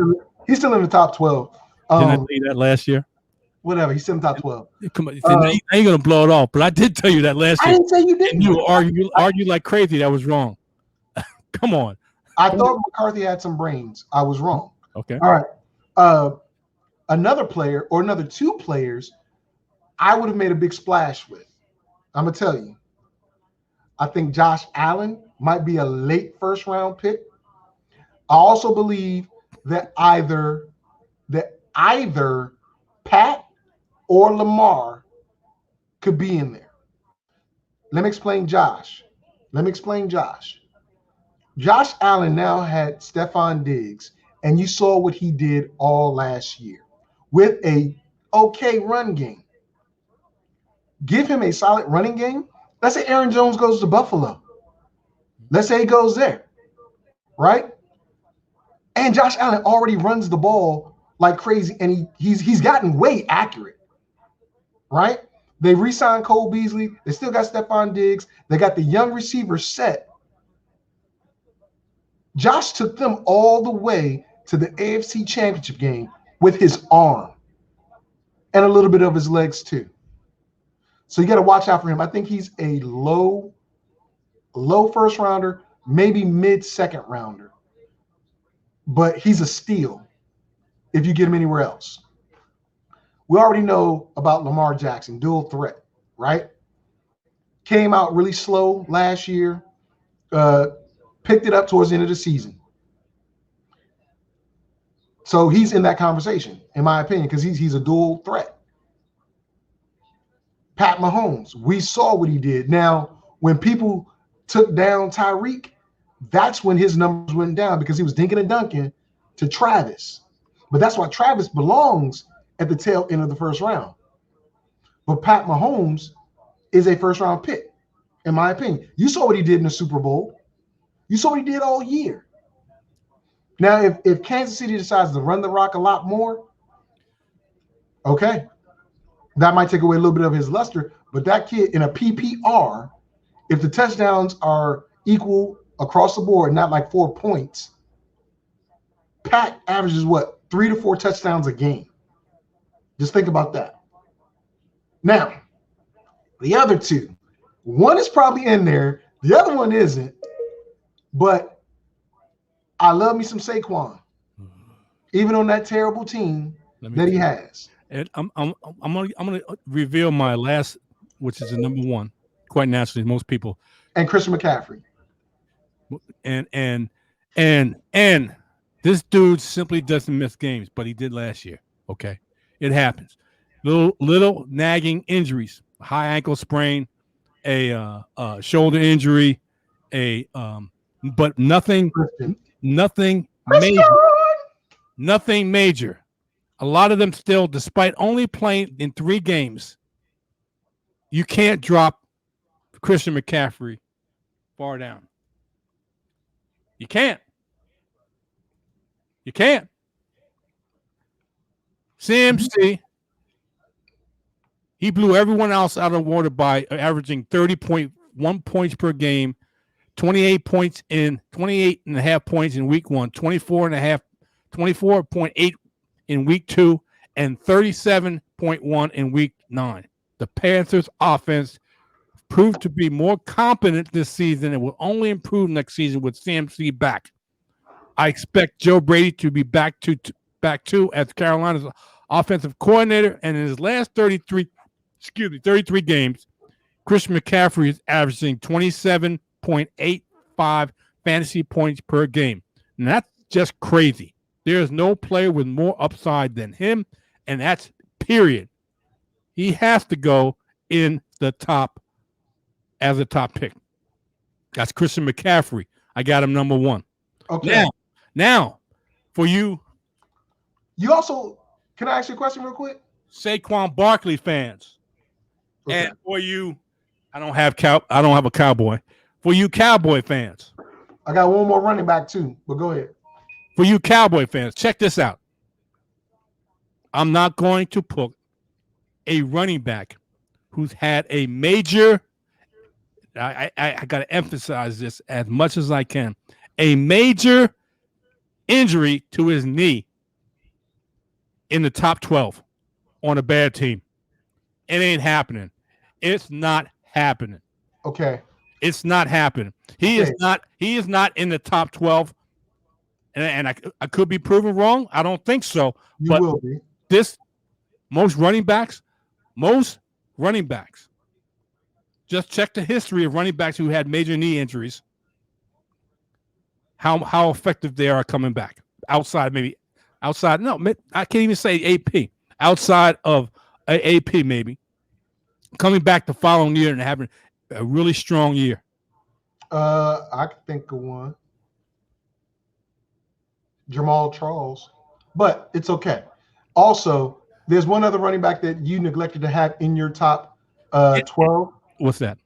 in the top 12. Didn't I tell you that last year? Whatever. He's still in the top 12. Come on, now you ain't gonna blow it off, but I did tell you that last year. I didn't say you didn't. And you argue like crazy. That was wrong. Come on. I thought McCarthy had some brains. I was wrong. Okay. All right. Another player or another 2 players I would have made a big splash with. I'm going to tell you. I think Josh Allen might be a late first-round pick. I also believe that either Pat or Lamar could be in there. Let me explain Josh. Josh Allen now had Stephon Diggs, and you saw what he did all last year with a okay run game. Give him a solid running game. Let's say Aaron Jones goes to Buffalo. Let's say he goes there, right? And Josh Allen already runs the ball like crazy, and he's gotten way accurate, right? They re-signed Cole Beasley. They still got Stephon Diggs. They got the young receiver set. Josh took them all the way to the AFC Championship game with his arm and a little bit of his legs too. So you got to watch out for him. I think he's a low first rounder, maybe mid second rounder, but he's a steal if you get him anywhere else. We already know about Lamar Jackson, dual threat, right? Came out really slow last year, picked it up towards the end of the season. So he's in that conversation, in my opinion, because he's a dual threat. Pat Mahomes, we saw what he did. Now, when people took down Tyreek, that's when his numbers went down because he was dinking and dunking to Travis. But that's why Travis belongs at the tail end of the first round. But Pat Mahomes is a first-round pick, in my opinion. You saw what he did in the Super Bowl. You saw what he did all year. Now, if Kansas City decides to run the rock a lot more, okay, that might take away a little bit of his luster. But that kid in a PPR, if the touchdowns are equal across the board, not like 4 points, Pat averages what, 3 to 4 touchdowns a game. Just think about that. Now, the other two, one is probably in there, the other one isn't. But I love me some Saquon, even on that terrible team that he has. And I'm gonna reveal my last, which is the number one, quite naturally, most people. And Christian McCaffrey. And this dude simply doesn't miss games, but he did last year. Okay, it happens. Little nagging injuries, high ankle sprain, a shoulder injury, but nothing major. Nothing major. A lot of them still, despite only playing in 3 games, you can't drop Christian McCaffrey far down. You can't. You can't. CMC, he blew everyone else out of the water by averaging 30.1 points per game, 28.5 points in week 1, 24.8 in week 2, and 37.1 in week 9. The Panthers' offense proved to be more competent this season and will only improve next season with CMC back. I expect Joe Brady to be back to as Carolina's offensive coordinator, and in his last 33 games, Christian McCaffrey is averaging 27.85 fantasy points per game. And that's just crazy. There is no player with more upside than him, and that's period. He has to go in the top as a top pick. That's Christian McCaffrey. I got him number 1. Okay. Now, for you. You also, can I ask you a question real quick? Saquon Barkley fans. Okay. And for you, I don't have a Cowboy. For you Cowboy fans. I got one more running back too, but go ahead. For you Cowboy fans, check this out. I'm not going to put a running back who's had a major, I got to emphasize this as much as I can, a major injury to his knee in the top 12 on a bad team. It ain't happening. It's not happening. Okay. It's not happening. He is not in the top 12. And I could be proven wrong. I don't think so. You will be. Most running backs, just check the history of running backs who had major knee injuries, how effective they are coming back. No, I can't even say AP. Outside of AP, maybe. Coming back the following year and having a really strong year. I can think of one. Jamal Charles, but it's okay. Also, there's one other running back that you neglected to have in your top 12. What's that?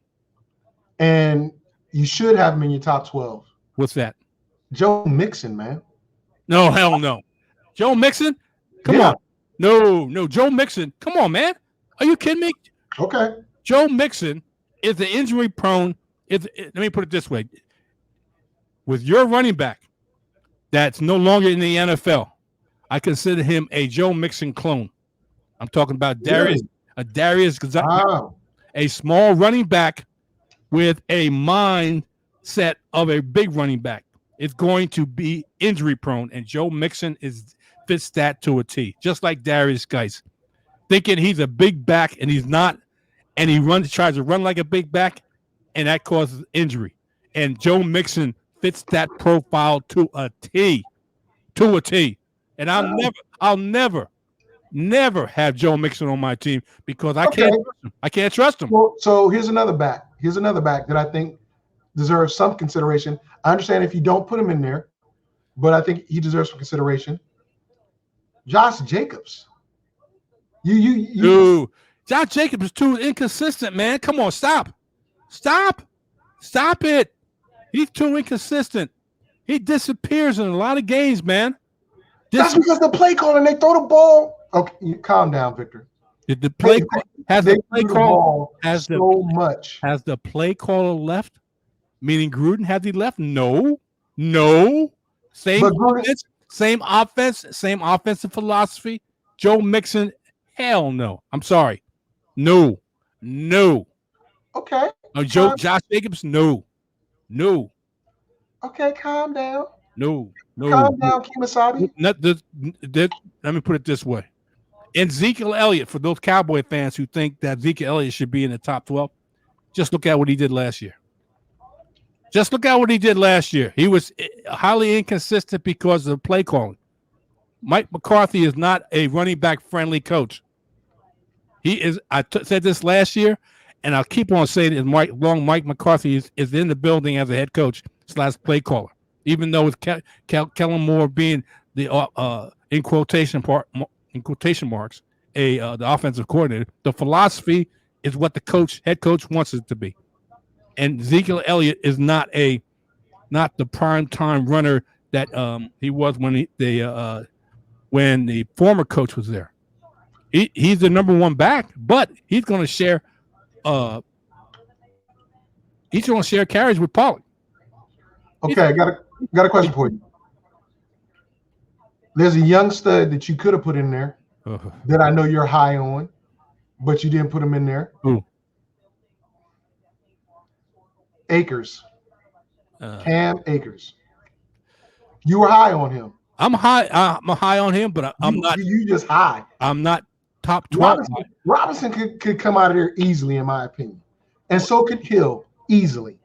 And you should have him in your top 12. What's that? Joe Mixon, man. No, hell no. Joe Mixon? Come on. No, Joe Mixon. Come on, man. Are you kidding me? Okay. Joe Mixon is the injury prone. Let me put it this way. With your running back that's no longer in the NFL, I consider him a Joe Mixon clone. I'm talking about Really? Darius, Wow. a small running back with a mindset of a big running back. It's going to be injury prone, and Joe Mixon fits that to a T, just like Darius Geis, thinking he's a big back and he's not, and he tries to run like a big back, and that causes injury. And Joe Mixon fits that profile to a T, to a T. And I'll never have Joe Mixon on my team because I can't trust him. I can't trust him. Well, so here's another back. Here's another back that I think deserves some consideration. I understand if you don't put him in there, but I think he deserves some consideration. Josh Jacobs. Dude, Josh Jacobs is too inconsistent, man. Come on, stop it. He's too inconsistent. He disappears in a lot of games, man. That's because the play calling, they throw the ball. Okay, calm down, Victor. The play has the play call has the play caller left? Meaning Gruden, has he left? No. Same offense, same offensive philosophy. Joe Mixon, hell no. I'm sorry. No. Okay. Josh Jacobs, no. Okay, calm down. No. Calm down, Kemosabe. Let me put it this way. And Ezekiel Elliott, for those Cowboy fans who think that Ezekiel Elliott should be in the top 12, just look at what he did last year. He was highly inconsistent because of play calling. Mike McCarthy is not a running back friendly coach. He is. Said this last year, and I'll keep on saying it. Mike McCarthy is in the building as a head coach / play caller, even though with Kellen Moore being the in quotation marks the offensive coordinator. The philosophy is what the head coach wants it to be. And Ezekiel Elliott is not the prime time runner that he was when the former coach was there. He's the number one back, but he's going to share carries with Pollard. Okay, I got a question for you. There's a young stud that you could have put in there that I know you're high on, but you didn't put him in there. Who? Akers. Cam Akers. You were high on him. I'm high on him, but I'm not. You just high. I'm not top 12. Robinson could come out of there easily, in my opinion. And so could Hill easily.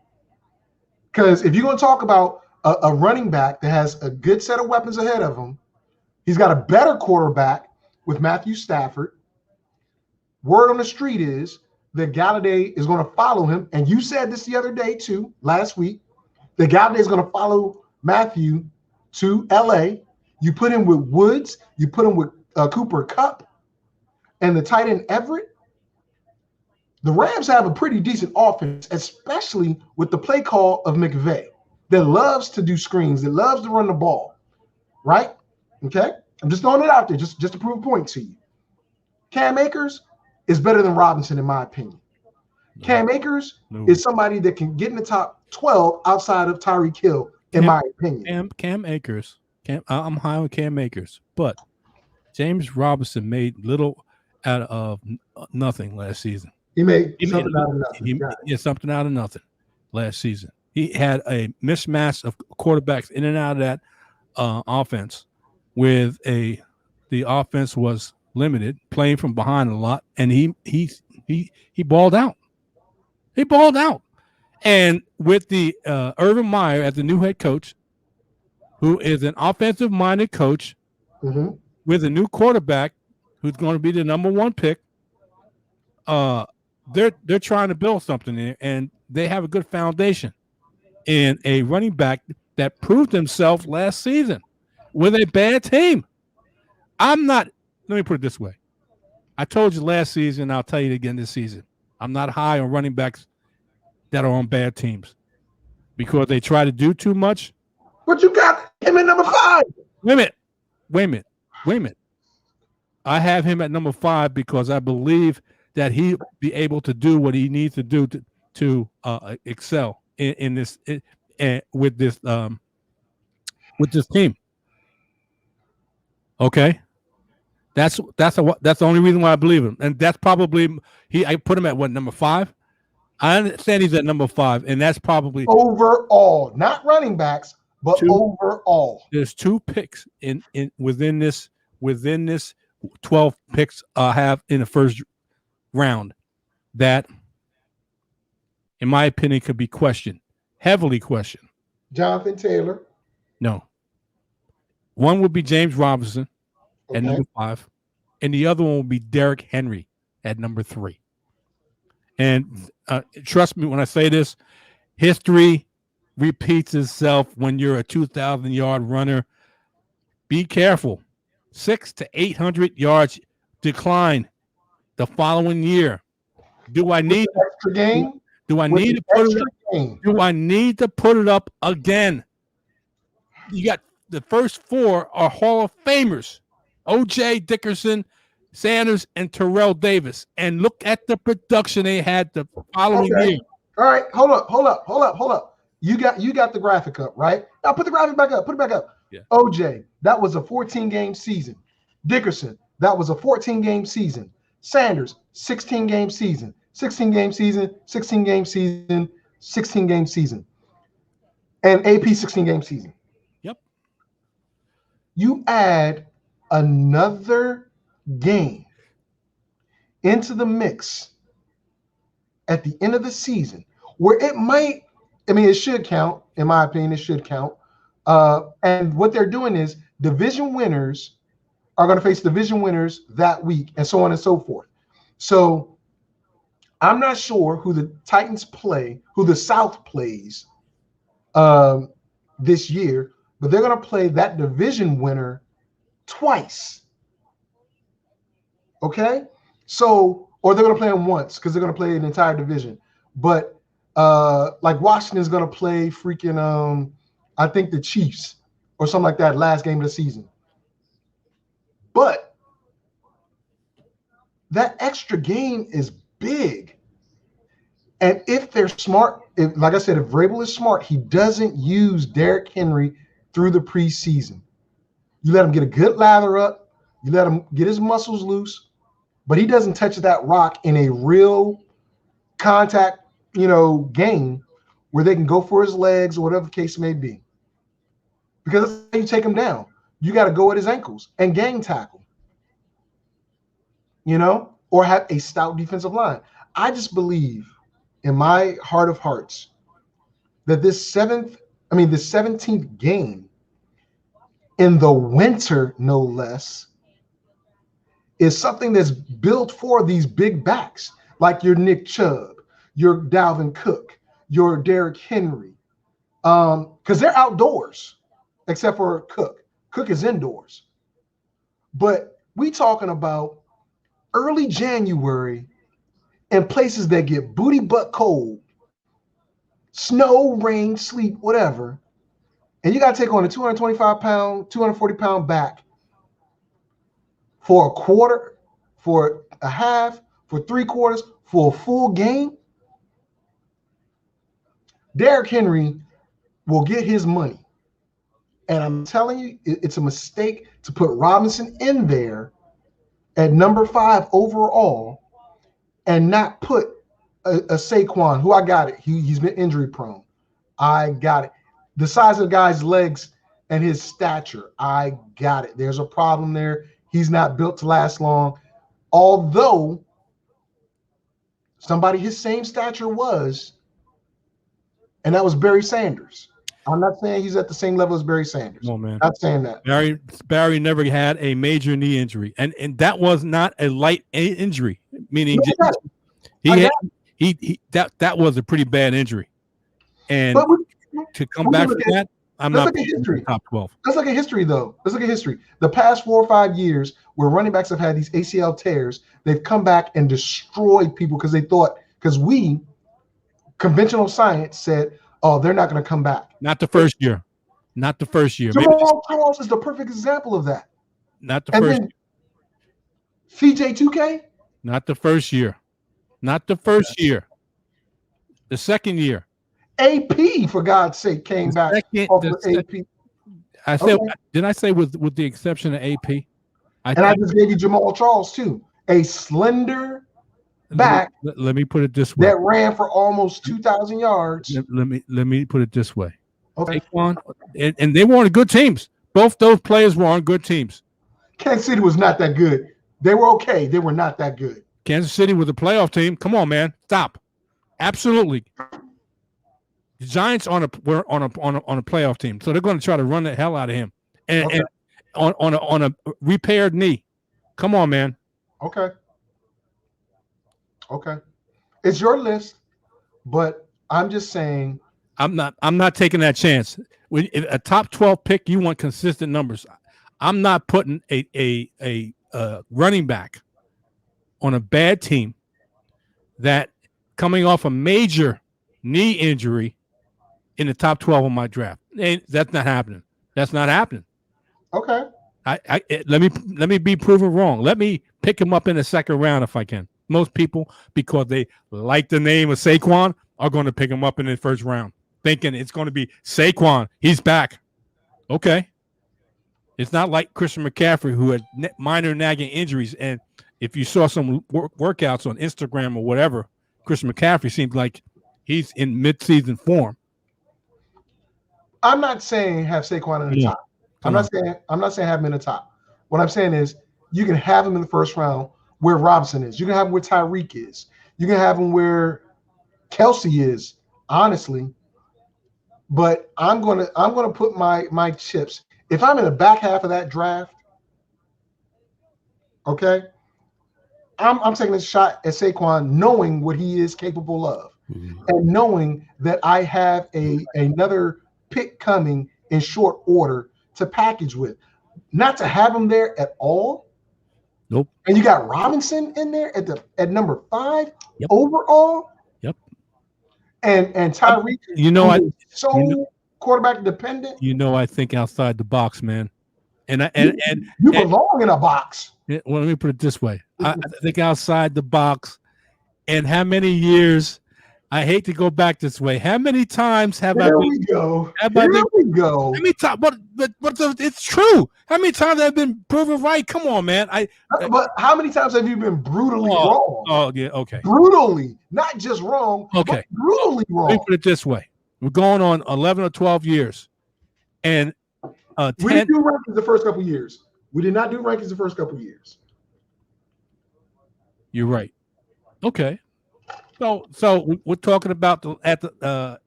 Because if you're going to talk about a running back that has a good set of weapons ahead of him, he's got a better quarterback with Matthew Stafford. Word on the street is that Galladay is going to follow him. And you said this the other day, too, last week, that Galladay is going to follow Matthew to L.A. You put him with Woods. You put him with Cooper Kupp and the tight end Everett. The Rams have a pretty decent offense, especially with the play call of McVay that loves to do screens, that loves to run the ball, right? Okay? I'm just throwing it out there just to prove a point to you. Cam Akers is better than Robinson, in my opinion. Cam Akers is somebody that can get in the top 12 outside of Tyreek Hill, in my opinion. Cam Akers. I'm high on Cam Akers, but James Robinson made little out of nothing last season. He made something out of nothing. Something out of nothing last season. He had a mismatch of quarterbacks in and out of that offense with the offense was limited, playing from behind a lot, and he balled out. He balled out. And with the Urban Meyer as the new head coach, who is an offensive-minded coach with a new quarterback who's going to be the number one pick, they're trying to build something there, and they have a good foundation in a running back that proved himself last season with a bad team. Let me put it this way. I told you last season, I'll tell you again this season. I'm not high on running backs that are on bad teams because they try to do too much. But you got him at number 5. Wait a minute. I have him at number 5 because I believe that he'll be able to do what he needs to do to excel in this with this team. Okay, that's the only reason why I believe him, and that's probably I put him at what, number 5. I understand he's at number 5, and that's probably Overall, not running backs, but two. overall. There's 2 picks in within this 12 picks I have in the first round that, in my opinion, could be questioned, heavily questioned. Jonathan Taylor. No, one would be James Robinson at Okay. number 5, and the other one would be Derrick Henry at number 3. And trust me when I say this, history repeats itself when you're a 2,000-yard runner. Be careful. 600 to 800 yards decline the following year. Do I need extra game? Do I With need the to put it extra up? game. Do I need to put it up again? You got the first 4 are Hall of Famers: O.J. Dickerson, Sanders, and Terrell Davis. And look at the production they had the following year. All right, hold up. You got the graphic up, right? Now put the graphic back up. Put it back up. Yeah. OJ, that was a 14-game season. Dickerson, that was a 14-game season. Sanders, 16-game season. 16-game season, 16-game season, 16-game season. And AP 16-game season. Yep. You add another game into the mix at the end of the season where it might, it should count. In my opinion, it should count. And what they're doing is division winners are going to face division winners that week, and so on and so forth. So I'm not sure who the Titans play, who the South plays this year, but they're going to play that division winner twice. Okay? So, or they're going to play them once because they're going to play an entire division. But like Washington's going to play freaking, I think the Chiefs or something like that last game of the season. But that extra game is big. And if they're smart, like I said, if Vrabel is smart, he doesn't use Derrick Henry through the preseason. You let him get a good lather up. You let him get his muscles loose. But he doesn't touch that rock in a real contact, game where they can go for his legs or whatever the case may be. Because that's how you take him down. You got to go at his ankles and gang tackle, or have a stout defensive line. I just believe in my heart of hearts that this 17th game in the winter, no less, is something that's built for these big backs, like your Nick Chubb, your Dalvin Cook, your Derrick Henry, because they're outdoors, except for Cook. Cook is indoors. But we talking about early January in places that get booty butt cold, snow, rain, sleet, whatever, and you got to take on a 225-pound, 240-pound back for a quarter, for a half, for 3/4, for a full game. Derrick Henry will get his money. And I'm telling you, it's a mistake to put Robinson in there at number 5 overall and not put a Saquon, who I got it. He's been injury prone. I got it. The size of the guy's legs and his stature, I got it. There's a problem there. He's not built to last long. Although somebody his same stature was, and that was Barry Sanders. I'm not saying he's at the same level as Barry Sanders. Oh, man. Not saying that. Barry never had a major knee injury, and that was not a light injury. Meaning that was a pretty bad injury, and to come back from that, I'm not putting him in top 12. Let's look at history, though. Let's look at history. The past 4 or 5 years, where running backs have had these ACL tears, they've come back and destroyed people because conventional science said, oh, they're not going to come back. Not the first year. Not the first year. Jamal Charles is the perfect example of that. Not the first year. CJ2K? Not the first year. Not the first year. The second year. AP, for God's sake, came back off of AP. I said, didn't I say with the exception of AP? I just gave you Jamal Charles too, a slender back. Let me put it this way. That ran for almost 2,000 yards. Let me put it this way. Okay. Saquon, and they were on good teams. Both those players were on good teams. Kansas City was not that good. They were okay. They were not that good. Kansas City was a playoff team. Come on, man. Stop. Absolutely. The Giants were on a playoff team, so they're going to try to run the hell out of him, and on a repaired knee. Come on, man. Okay. It's your list, but I'm just saying. I'm not taking that chance. When a top 12 pick, you want consistent numbers. I'm not putting a running back on a bad team that coming off a major knee injury in the top 12 of my draft. That's not happening. That's not happening. Okay. Let me be proven wrong. Let me pick him up in the second round if I can. Most people, because they like the name of Saquon, are going to pick him up in the first round, thinking it's going to be Saquon. He's back. Okay. It's not like Christian McCaffrey, who had minor nagging injuries. And if you saw some workouts on Instagram or whatever, Christian McCaffrey seems like he's in mid-season form. I'm not saying have Saquon in the top. I'm not saying have him in the top. What I'm saying is you can have him in the first round where Robinson is. You can have him where Tyreek is. You can have him where Kelsey is, honestly. But I'm gonna put my chips. If I'm in the back half of that draft, okay, I'm taking a shot at Saquon, knowing what he is capable of, and knowing that I have another pick coming in short order to package with. Not to have him there at all. Nope. And you got Robinson in there at number 5 overall. Yep. And Tyreek, quarterback dependent. I think outside the box, man. And you belong in a box. Well, let me put it this way. I think outside the box. And how many years? I hate to go back this way. How many times have I been? Here we go. How many times? But it's true. How many times have I been proven right? Come on, man. But how many times have you been brutally wrong? Oh, yeah, okay. Brutally, not just wrong. Okay, but brutally wrong. Let me put it this way: we're going on 11 or 12 years, and we didn't do rankings the first couple of years. We did not do rankings the first couple of years. You're right. Okay. So we're talking about at the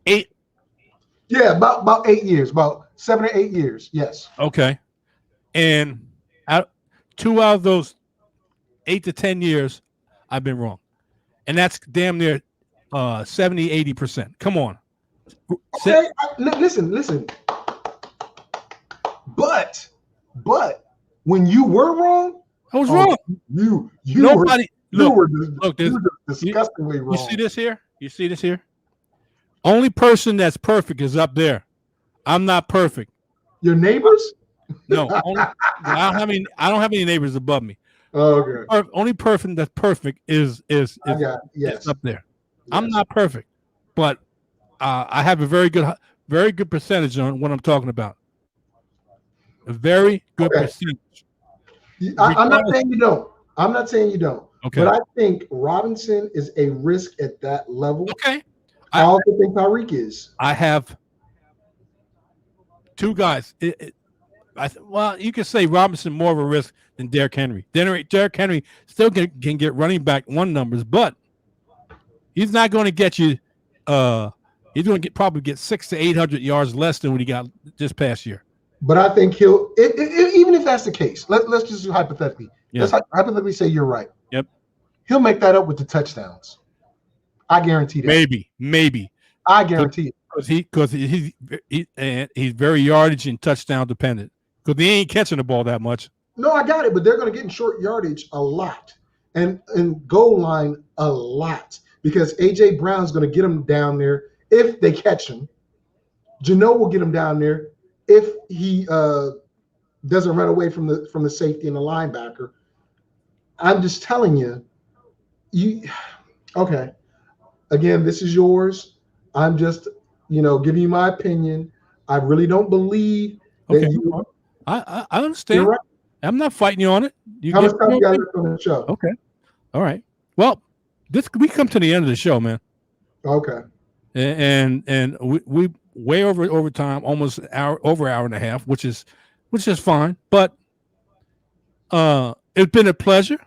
8. Yeah, about 8 years, about 7 or 8 years. Yes. Okay. And 2 out of those 8 to 10 years, I've been wrong, and that's damn near 70-80%. Come on. Okay. Listen. But when you were wrong, I was wrong. You Nobody. were Look, disgustingly wrong. You see this here? Only person that's perfect is up there. I'm not perfect. Your neighbors? No, I don't have any neighbors above me. Oh, okay. Only person that's perfect is up there. Yes. I'm not perfect, but I have a very good percentage on what I'm talking about. A very good percentage. I'm not saying you don't. Okay. But I think Robinson is a risk at that level. Okay. I also think Tyreek is. I have 2 guys. You can say Robinson more of a risk than Derrick Henry. Derrick Henry still can get running back 1 numbers, but he's not going to get you. He's going to probably get 600 to 800 yards less than what he got this past year. But I think he'll even if that's the case. Let's just do hypothetically. Yeah. Let's hypothetically say you're right. Yep. He'll make that up with the touchdowns. I guarantee that. Maybe. I guarantee it. Because he's very yardage and touchdown dependent. Because he ain't catching the ball that much. No, I got it. But they're going to get in short yardage a lot, and goal line a lot, because AJ Brown's going to get him down there if they catch him. Geno will get him down there if he doesn't run away from the safety and the linebacker. I'm just telling you. Okay. Again, this is yours. I'm just, giving you my opinion. I really don't believe that Okay. you. I You're understand. right. I'm not fighting you on it. You How give much me time you your got opinion. left on the show? Okay. All right. Well, we come to the end of the show, man. Okay. And we way over time, almost an hour and a half, which is fine. But it's been a pleasure,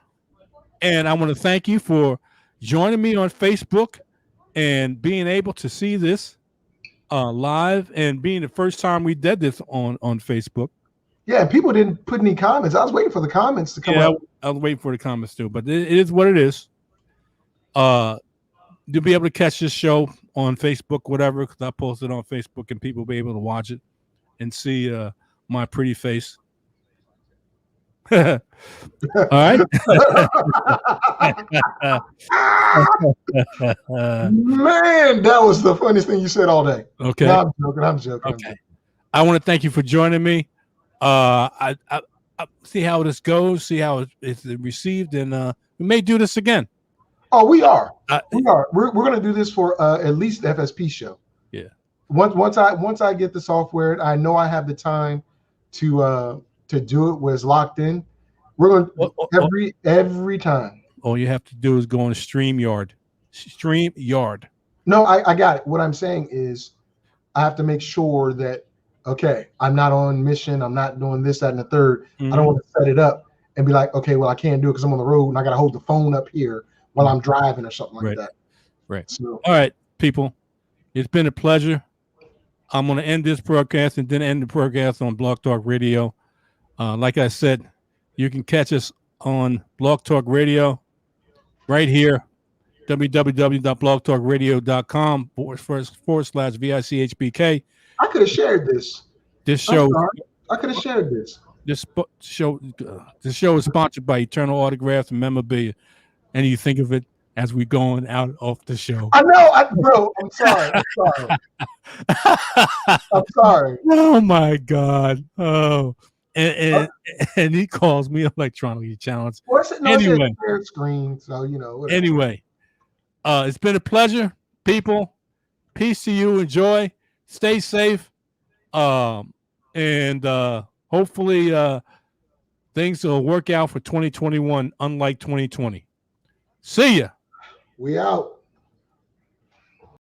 and I want to thank you for joining me on Facebook and being able to see this live, and being the first time we did this on Facebook. Yeah, people didn't put any comments. I was waiting for the comments to come Yeah, up. I was waiting for the comments too, but it is what it is. You'll be able to catch this show on Facebook, whatever, because I post it on Facebook, and people will be able to watch it and see my pretty face. All right. Man, that was the funniest thing you said all day. Okay. No, I'm joking. I'm joking. I'm Okay. joking. I want to thank you for joining me. I see how this goes, see how it's received, and we may do this again. Oh, we are. We are. We're going to do this for at least the FSP show. Yeah. Once I get the software, I know I have the time to do it where it's locked in. We're going to every time. All you have to do is go on StreamYard. StreamYard. No, I got it. What I'm saying is I have to make sure that, okay, I'm not on mission. I'm not doing this, that, and the third. Mm-hmm. I don't want to set it up and be like, okay, well, I can't do it because I'm on the road and I got to hold the phone up here while I'm driving or something like that. Right. So, all right, people. It's been a pleasure. I'm going to end this broadcast and then end the broadcast on Blog Talk Radio. Like I said, you can catch us on Blog Talk Radio right here, www.blogtalkradio.com/VICHBK. I could have shared this. This show. I could have shared this. This show is sponsored by Eternal Autographs and Memorabilia, and you think of it as we going out off the show. I know, bro. I'm sorry. I'm sorry. Oh my God. Oh, and he calls me electronically challenged. Anyway, screen, so whatever. Anyway, it's been a pleasure, people. Peace to you. Enjoy. Stay safe. And hopefully things will work out for 2021, unlike 2020. See ya. We out.